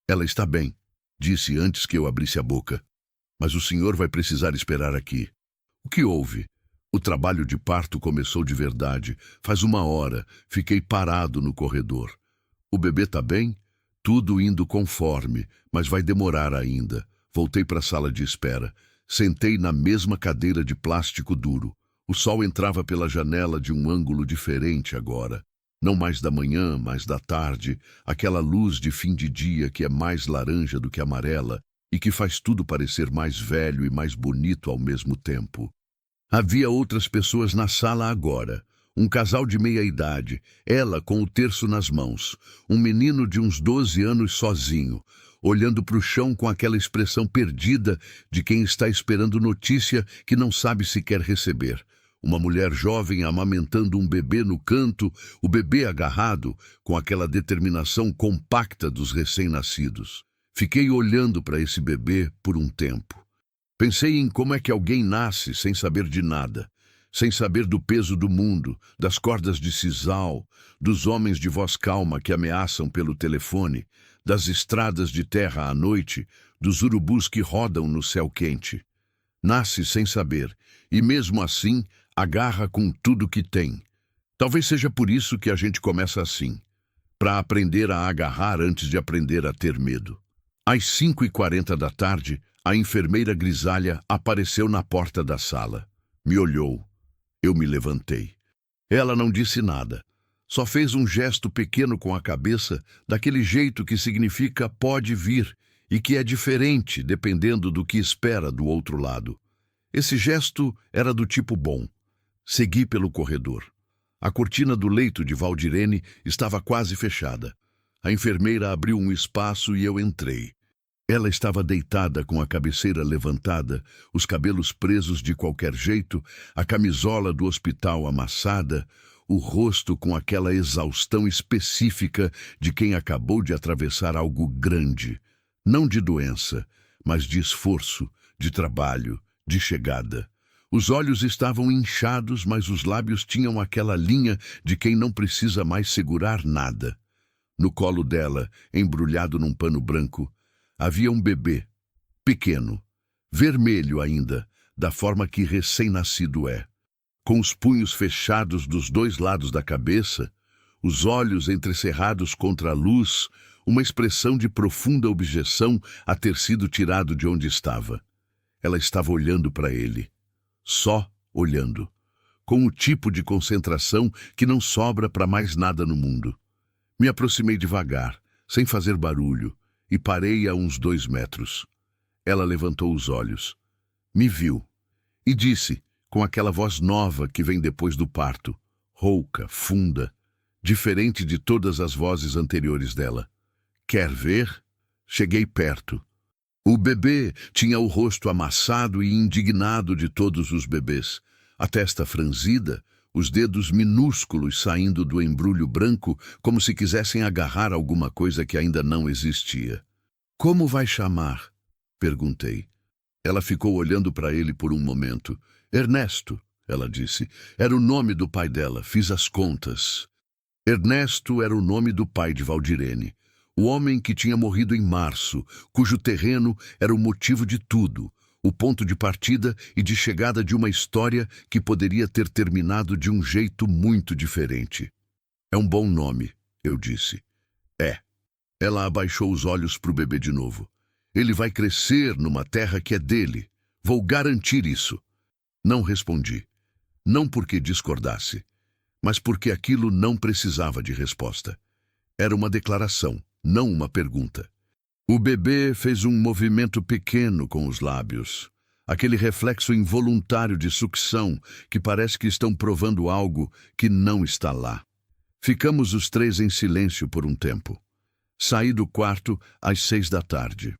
Ela está bem, disse antes que eu abrisse a boca. Mas o senhor vai precisar esperar aqui. O que houve? O trabalho de parto começou de verdade. Faz 1 hora, fiquei parado no corredor. O bebê está bem? Tudo indo conforme, mas vai demorar ainda. Voltei para a sala de espera. Sentei na mesma cadeira de plástico duro. O sol entrava pela janela de um ângulo diferente agora. Não mais da manhã, mas da tarde, aquela luz de fim de dia que é mais laranja do que amarela e que faz tudo parecer mais velho e mais bonito ao mesmo tempo. Havia outras pessoas na sala agora. Um casal de meia-idade, ela com o terço nas mãos, um menino de uns 12 anos sozinho, olhando para o chão com aquela expressão perdida de quem está esperando notícia que não sabe se quer receber. Uma mulher jovem amamentando um bebê no canto, o bebê agarrado, com aquela determinação compacta dos recém-nascidos. Fiquei olhando para esse bebê por um tempo. Pensei em como é que alguém nasce sem saber de nada, sem saber do peso do mundo, das cordas de sisal, dos homens de voz calma que ameaçam pelo telefone, das estradas de terra à noite, dos urubus que rodam no céu quente. Nasce sem saber, e mesmo assim agarra com tudo que tem. Talvez seja por isso que a gente começa assim, para aprender a agarrar antes de aprender a ter medo. Às 5h40 da tarde, a enfermeira grisalha apareceu na porta da sala. Me olhou. Eu me levantei. Ela não disse nada. Só fez um gesto pequeno com a cabeça, daquele jeito que significa pode vir e que é diferente dependendo do que espera do outro lado. Esse gesto era do tipo bom. Segui pelo corredor. A cortina do leito de Valdirene estava quase fechada. A enfermeira abriu um espaço e eu entrei. Ela estava deitada com a cabeceira levantada, os cabelos presos de qualquer jeito, a camisola do hospital amassada, o rosto com aquela exaustão específica de quem acabou de atravessar algo grande, não de doença, mas de esforço, de trabalho, de chegada. Os olhos estavam inchados, mas os lábios tinham aquela linha de quem não precisa mais segurar nada. No colo dela, embrulhado num pano branco, havia um bebê, pequeno, vermelho ainda, da forma que recém-nascido é. Com os punhos fechados dos dois lados da cabeça, os olhos entrecerrados contra a luz, uma expressão de profunda objeção a ter sido tirado de onde estava. Ela estava olhando para ele, só olhando, com o tipo de concentração que não sobra para mais nada no mundo. Me aproximei devagar, sem fazer barulho, e parei a uns 2 metros. Ela levantou os olhos, me viu, e disse, com aquela voz nova que vem depois do parto, rouca, funda, diferente de todas as vozes anteriores dela. Quer ver? Cheguei perto. O bebê tinha o rosto amassado e indignado de todos os bebês, a testa franzida, os dedos minúsculos saindo do embrulho branco como se quisessem agarrar alguma coisa que ainda não existia. Como vai chamar? Perguntei. Ela ficou olhando para ele por um momento. Ernesto, ela disse. Era o nome do pai dela, fiz as contas. Ernesto era o nome do pai de Valdirene. O homem que tinha morrido em março, cujo terreno era o motivo de tudo, o ponto de partida e de chegada de uma história que poderia ter terminado de um jeito muito diferente. É um bom nome, eu disse. É. Ela abaixou os olhos para o bebê de novo. Ele vai crescer numa terra que é dele. Vou garantir isso. Não respondi. Não porque discordasse, mas porque aquilo não precisava de resposta. Era uma declaração, não uma pergunta. O bebê fez um movimento pequeno com os lábios. Aquele reflexo involuntário de sucção que parece que estão provando algo que não está lá. Ficamos os 3 em silêncio por um tempo. Saí do quarto às 6 da tarde.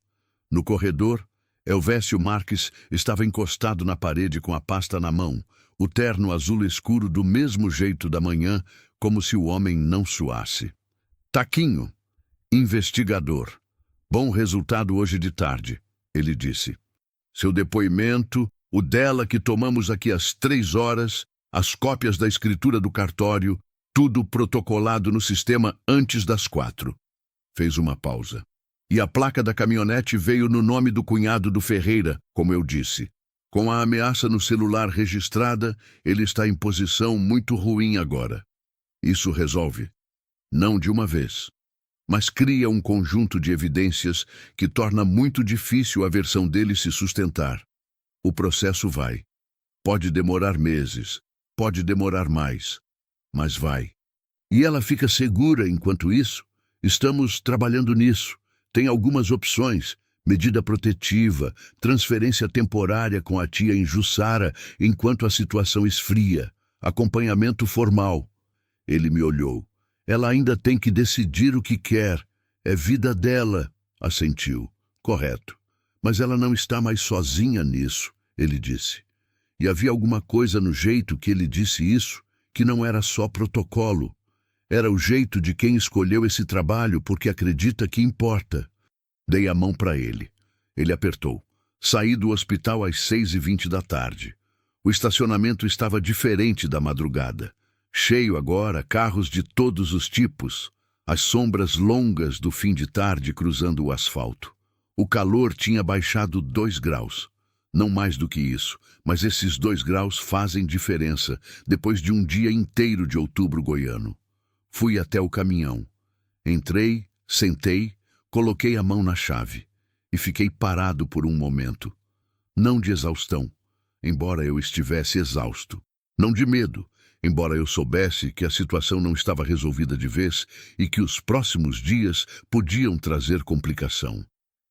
No corredor, Elvésio Marques estava encostado na parede com a pasta na mão, o terno azul escuro do mesmo jeito da manhã, como se o homem não suasse. Taquinho, investigador. Bom resultado hoje de tarde, ele disse. Seu depoimento, o dela que tomamos aqui às 3 horas, as cópias da escritura do cartório, tudo protocolado no sistema antes das 4. Fez uma pausa. E a placa da caminhonete veio no nome do cunhado do Ferreira, como eu disse. Com a ameaça no celular registrada, ele está em posição muito ruim agora. Isso resolve. Não de uma vez. Mas cria um conjunto de evidências que torna muito difícil a versão dele se sustentar. O processo vai. Pode demorar meses, pode demorar mais, mas vai. E ela fica segura enquanto isso? Estamos trabalhando nisso. Tem algumas opções, medida protetiva, transferência temporária com a tia em Jussara enquanto a situação esfria, acompanhamento formal. Ele me olhou. Ela ainda tem que decidir o que quer. É vida dela, assentiu. Correto. Mas ela não está mais sozinha nisso, ele disse. E havia alguma coisa no jeito que ele disse isso, que não era só protocolo. Era o jeito de quem escolheu esse trabalho porque acredita que importa. Dei a mão para ele. Ele apertou. Saí do hospital às 6h20 da tarde. O estacionamento estava diferente da madrugada. Cheio agora, carros de todos os tipos. As sombras longas do fim de tarde cruzando o asfalto. O calor tinha baixado 2 graus. Não mais do que isso, mas esses 2 graus fazem diferença depois de um dia inteiro de outubro goiano. Fui até o caminhão. Entrei, sentei, coloquei a mão na chave e fiquei parado por um momento. Não de exaustão, embora eu estivesse exausto. Não de medo, embora eu soubesse que a situação não estava resolvida de vez e que os próximos dias podiam trazer complicação.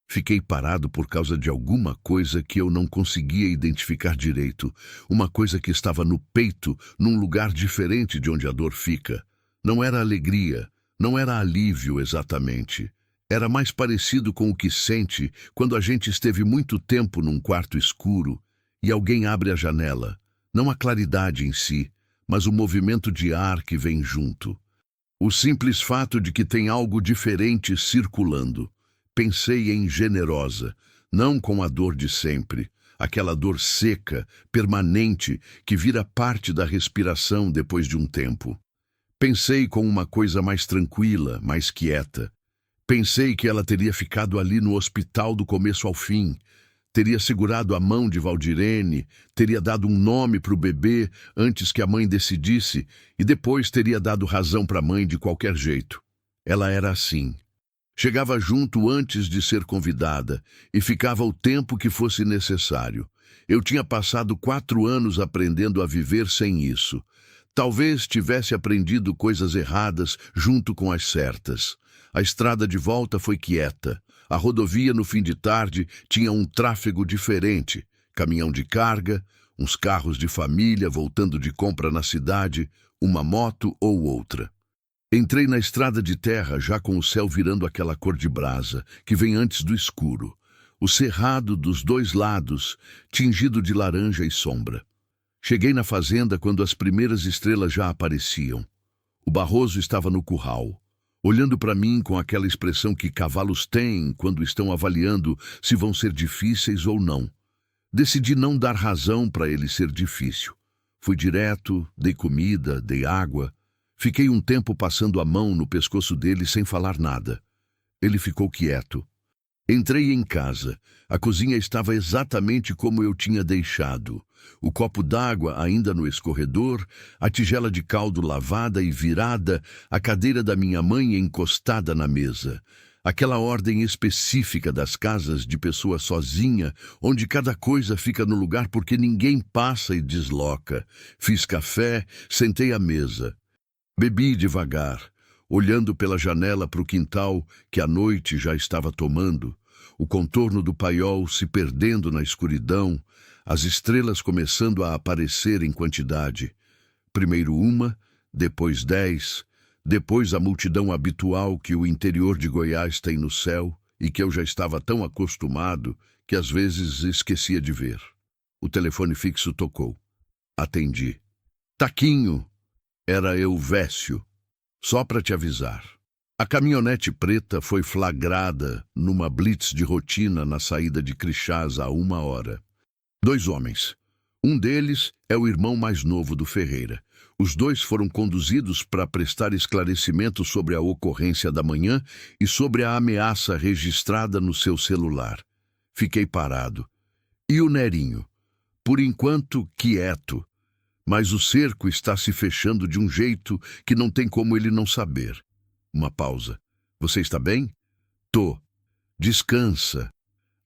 Fiquei parado por causa de alguma coisa que eu não conseguia identificar direito, uma coisa que estava no peito, num lugar diferente de onde a dor fica. Não era alegria, não era alívio exatamente. Era mais parecido com o que sente quando a gente esteve muito tempo num quarto escuro e alguém abre a janela. Não a claridade em si, mas o movimento de ar que vem junto. O simples fato de que tem algo diferente circulando. Pensei em generosa, não com a dor de sempre, aquela dor seca, permanente, que vira parte da respiração depois de um tempo. Pensei com uma coisa mais tranquila, mais quieta. Pensei que ela teria ficado ali no hospital do começo ao fim, teria segurado a mão de Valdirene, teria dado um nome para o bebê antes que a mãe decidisse e depois teria dado razão para a mãe de qualquer jeito. Ela era assim. Chegava junto antes de ser convidada e ficava o tempo que fosse necessário. Eu tinha passado 4 anos aprendendo a viver sem isso. Talvez tivesse aprendido coisas erradas junto com as certas. A estrada de volta foi quieta. A rodovia no fim de tarde tinha um tráfego diferente. Caminhão de carga, uns carros de família voltando de compra na cidade, uma moto ou outra. Entrei na estrada de terra já com o céu virando aquela cor de brasa que vem antes do escuro. O cerrado dos 2 lados, tingido de laranja e sombra. Cheguei na fazenda quando as primeiras estrelas já apareciam. O Barroso estava no curral, olhando para mim com aquela expressão que cavalos têm quando estão avaliando se vão ser difíceis ou não. Decidi não dar razão para ele ser difícil. Fui direto, dei comida, dei água. Fiquei um tempo passando a mão no pescoço dele sem falar nada. Ele ficou quieto. Entrei em casa. A cozinha estava exatamente como eu tinha deixado. O copo d'água ainda no escorredor, a tigela de caldo lavada e virada, a cadeira da minha mãe encostada na mesa. Aquela ordem específica das casas de pessoa sozinha, onde cada coisa fica no lugar porque ninguém passa e desloca. Fiz café, sentei à mesa. Bebi devagar, olhando pela janela para o quintal que a noite já estava tomando, o contorno do paiol se perdendo na escuridão, as estrelas começando a aparecer em quantidade. Primeiro uma, depois 10, depois a multidão habitual que o interior de Goiás tem no céu e que eu já estava tão acostumado que às vezes esquecia de ver. O telefone fixo tocou. Atendi. Taquinho! Era Elvésio. Só para te avisar. A caminhonete preta foi flagrada numa blitz de rotina na saída de Crixás há 1 hora. 2 homens. Um deles é o irmão mais novo do Ferreira. Os 2 foram conduzidos para prestar esclarecimento sobre a ocorrência da manhã e sobre a ameaça registrada no seu celular. Fiquei parado. E o Nerinho? Por enquanto, quieto. Mas o cerco está se fechando de um jeito que não tem como ele não saber. Uma pausa. Você está bem? Tô. Descansa.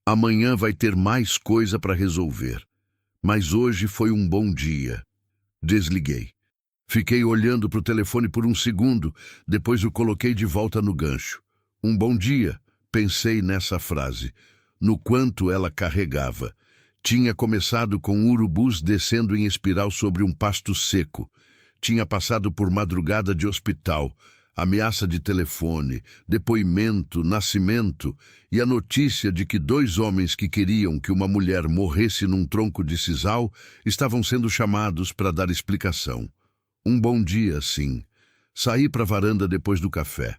Amanhã vai ter mais coisa para resolver. Mas hoje foi um bom dia. Desliguei. Fiquei olhando para o telefone por um segundo, depois o coloquei de volta no gancho. Um bom dia, pensei nessa frase, no quanto ela carregava. Tinha começado com urubus descendo em espiral sobre um pasto seco. Tinha passado por madrugada de hospital. Ameaça de telefone, depoimento, nascimento e a notícia de que 2 homens que queriam que uma mulher morresse num tronco de sisal estavam sendo chamados para dar explicação. Um bom dia, sim. Saí para a varanda depois do café.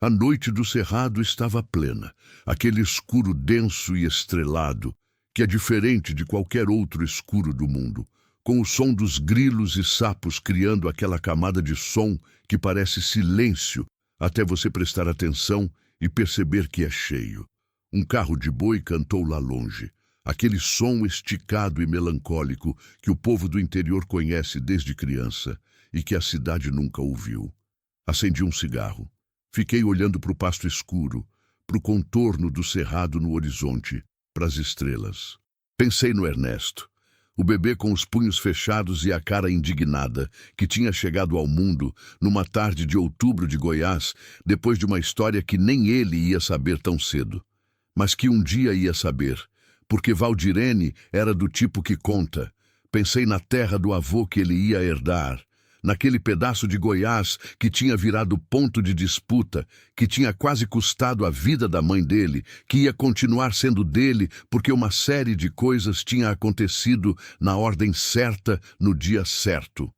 A noite do cerrado estava plena, aquele escuro denso e estrelado, que é diferente de qualquer outro escuro do mundo, com o som dos grilos e sapos criando aquela camada de som que parece silêncio até você prestar atenção e perceber que é cheio. Um carro de boi cantou lá longe, aquele som esticado e melancólico que o povo do interior conhece desde criança e que a cidade nunca ouviu. Acendi um cigarro. Fiquei olhando para o pasto escuro, para o contorno do cerrado no horizonte, para as estrelas. Pensei no Ernesto, o bebê com os punhos fechados e a cara indignada, que tinha chegado ao mundo numa tarde de outubro de Goiás, depois de uma história que nem ele ia saber tão cedo, mas que um dia ia saber, porque Valdirene era do tipo que conta. Pensei na terra do avô que ele ia herdar, naquele pedaço de Goiás que tinha virado ponto de disputa, que tinha quase custado a vida da mãe dele, que ia continuar sendo dele porque uma série de coisas tinha acontecido na ordem certa, no dia certo.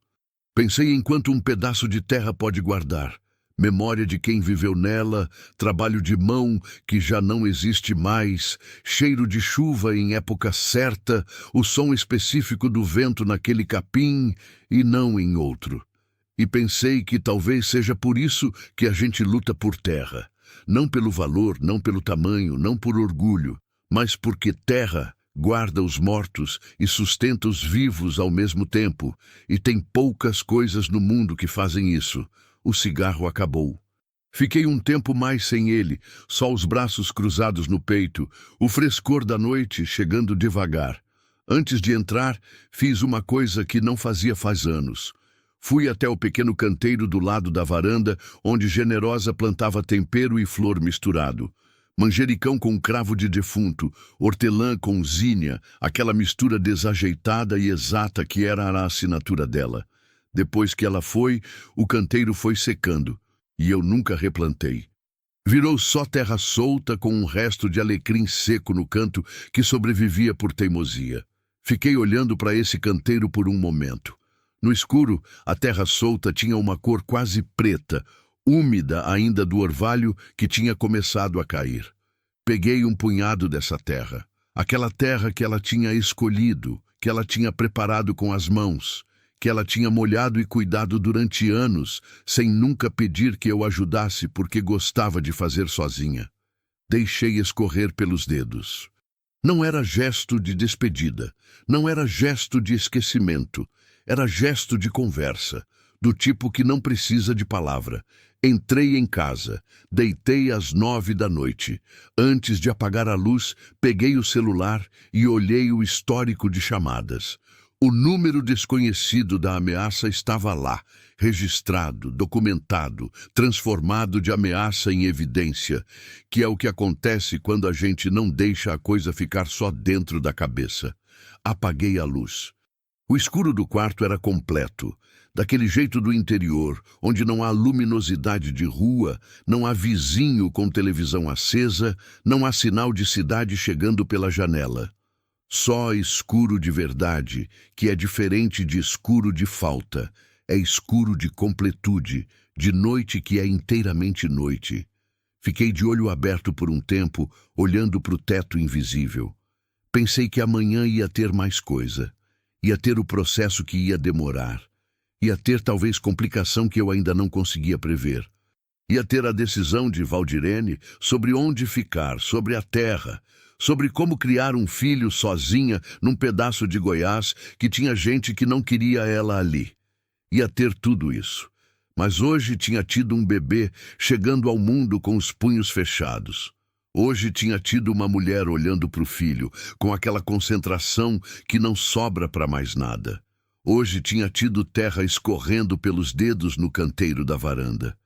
Pensei em quanto um pedaço de terra pode guardar. Memória de quem viveu nela, trabalho de mão que já não existe mais, cheiro de chuva em época certa, o som específico do vento naquele capim e não em outro. E pensei que talvez seja por isso que a gente luta por terra. Não pelo valor, não pelo tamanho, não por orgulho, mas porque terra guarda os mortos e sustenta os vivos ao mesmo tempo, e tem poucas coisas no mundo que fazem isso. O cigarro acabou. Fiquei um tempo mais sem ele, só os braços cruzados no peito, o frescor da noite chegando devagar. Antes de entrar, fiz uma coisa que não fazia faz anos. Fui até o pequeno canteiro do lado da varanda, onde Generosa plantava tempero e flor misturado. Manjericão com cravo de defunto, hortelã com zinnia, aquela mistura desajeitada e exata que era a assinatura dela. Depois que ela foi, o canteiro foi secando, e eu nunca replantei. Virou só terra solta com um resto de alecrim seco no canto que sobrevivia por teimosia. Fiquei olhando para esse canteiro por um momento. No escuro, a terra solta tinha uma cor quase preta, úmida ainda do orvalho que tinha começado a cair. Peguei um punhado dessa terra, aquela terra que ela tinha escolhido, que ela tinha preparado com as mãos, que ela tinha molhado e cuidado durante anos, sem nunca pedir que eu ajudasse porque gostava de fazer sozinha. Deixei escorrer pelos dedos. Não era gesto de despedida, não era gesto de esquecimento, era gesto de conversa, do tipo que não precisa de palavra. Entrei em casa, deitei às 9 da noite. Antes de apagar a luz, peguei o celular e olhei o histórico de chamadas. O número desconhecido da ameaça estava lá, registrado, documentado, transformado de ameaça em evidência, que é o que acontece quando a gente não deixa a coisa ficar só dentro da cabeça. Apaguei a luz. O escuro do quarto era completo, daquele jeito do interior, onde não há luminosidade de rua, não há vizinho com televisão acesa, não há sinal de cidade chegando pela janela. Só escuro de verdade, que é diferente de escuro de falta. É escuro de completude, de noite que é inteiramente noite. Fiquei de olho aberto por um tempo, olhando para o teto invisível. Pensei que amanhã ia ter mais coisa. Ia ter o processo que ia demorar. Ia ter talvez complicação que eu ainda não conseguia prever. Ia ter a decisão de Valdirene sobre onde ficar, sobre a terra, sobre como criar um filho sozinha num pedaço de Goiás que tinha gente que não queria ela ali. Ia ter tudo isso. Mas hoje tinha tido um bebê chegando ao mundo com os punhos fechados. Hoje tinha tido uma mulher olhando para o filho, com aquela concentração que não sobra para mais nada. Hoje tinha tido terra escorrendo pelos dedos no canteiro da varanda.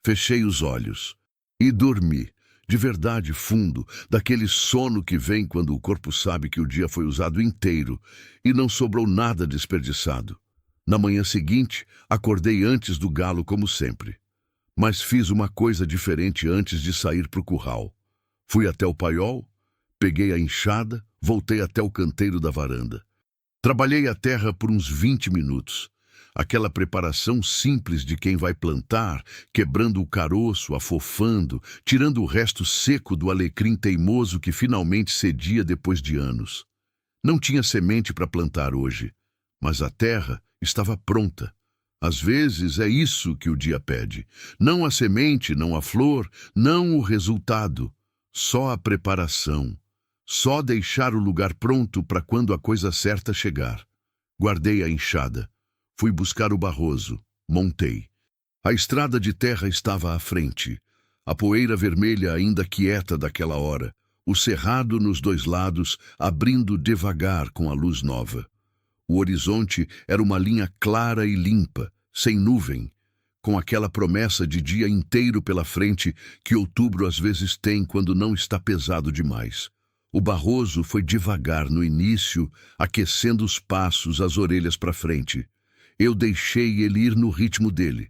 Fechei os olhos e dormi. De verdade, fundo, daquele sono que vem quando o corpo sabe que o dia foi usado inteiro e não sobrou nada desperdiçado. Na manhã seguinte, acordei antes do galo como sempre. Mas fiz uma coisa diferente antes de sair para o curral. Fui até o paiol, peguei a enxada, voltei até o canteiro da varanda. Trabalhei a terra por uns 20 minutos. Aquela preparação simples de quem vai plantar, quebrando o caroço, afofando, tirando o resto seco do alecrim teimoso que finalmente cedia depois de anos. Não tinha semente para plantar hoje, mas a terra estava pronta. Às vezes é isso que o dia pede. Não a semente, não a flor, não o resultado. Só a preparação. Só deixar o lugar pronto para quando a coisa certa chegar. Guardei a enxada. Fui buscar o Barroso. Montei. A estrada de terra estava à frente. A poeira vermelha ainda quieta daquela hora. O cerrado nos dois lados, abrindo devagar com a luz nova. O horizonte era uma linha clara e limpa, sem nuvem, com aquela promessa de dia inteiro pela frente que outubro às vezes tem quando não está pesado demais. O Barroso foi devagar no início, aquecendo os passos, as orelhas para frente. Eu deixei ele ir no ritmo dele.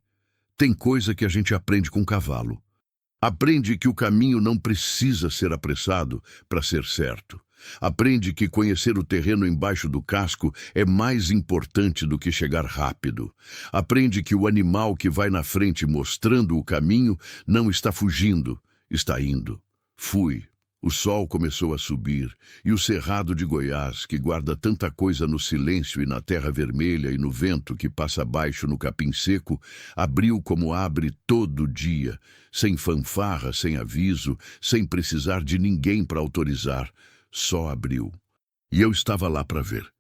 Tem coisa que a gente aprende com cavalo. Aprende que o caminho não precisa ser apressado para ser certo. Aprende que conhecer o terreno embaixo do casco é mais importante do que chegar rápido. Aprende que o animal que vai na frente mostrando o caminho não está fugindo, está indo. Fui. O sol começou a subir, e o cerrado de Goiás, que guarda tanta coisa no silêncio e na terra vermelha e no vento que passa abaixo no capim seco, abriu como abre todo dia, sem fanfarra, sem aviso, sem precisar de ninguém para autorizar. Só abriu. E eu estava lá para ver.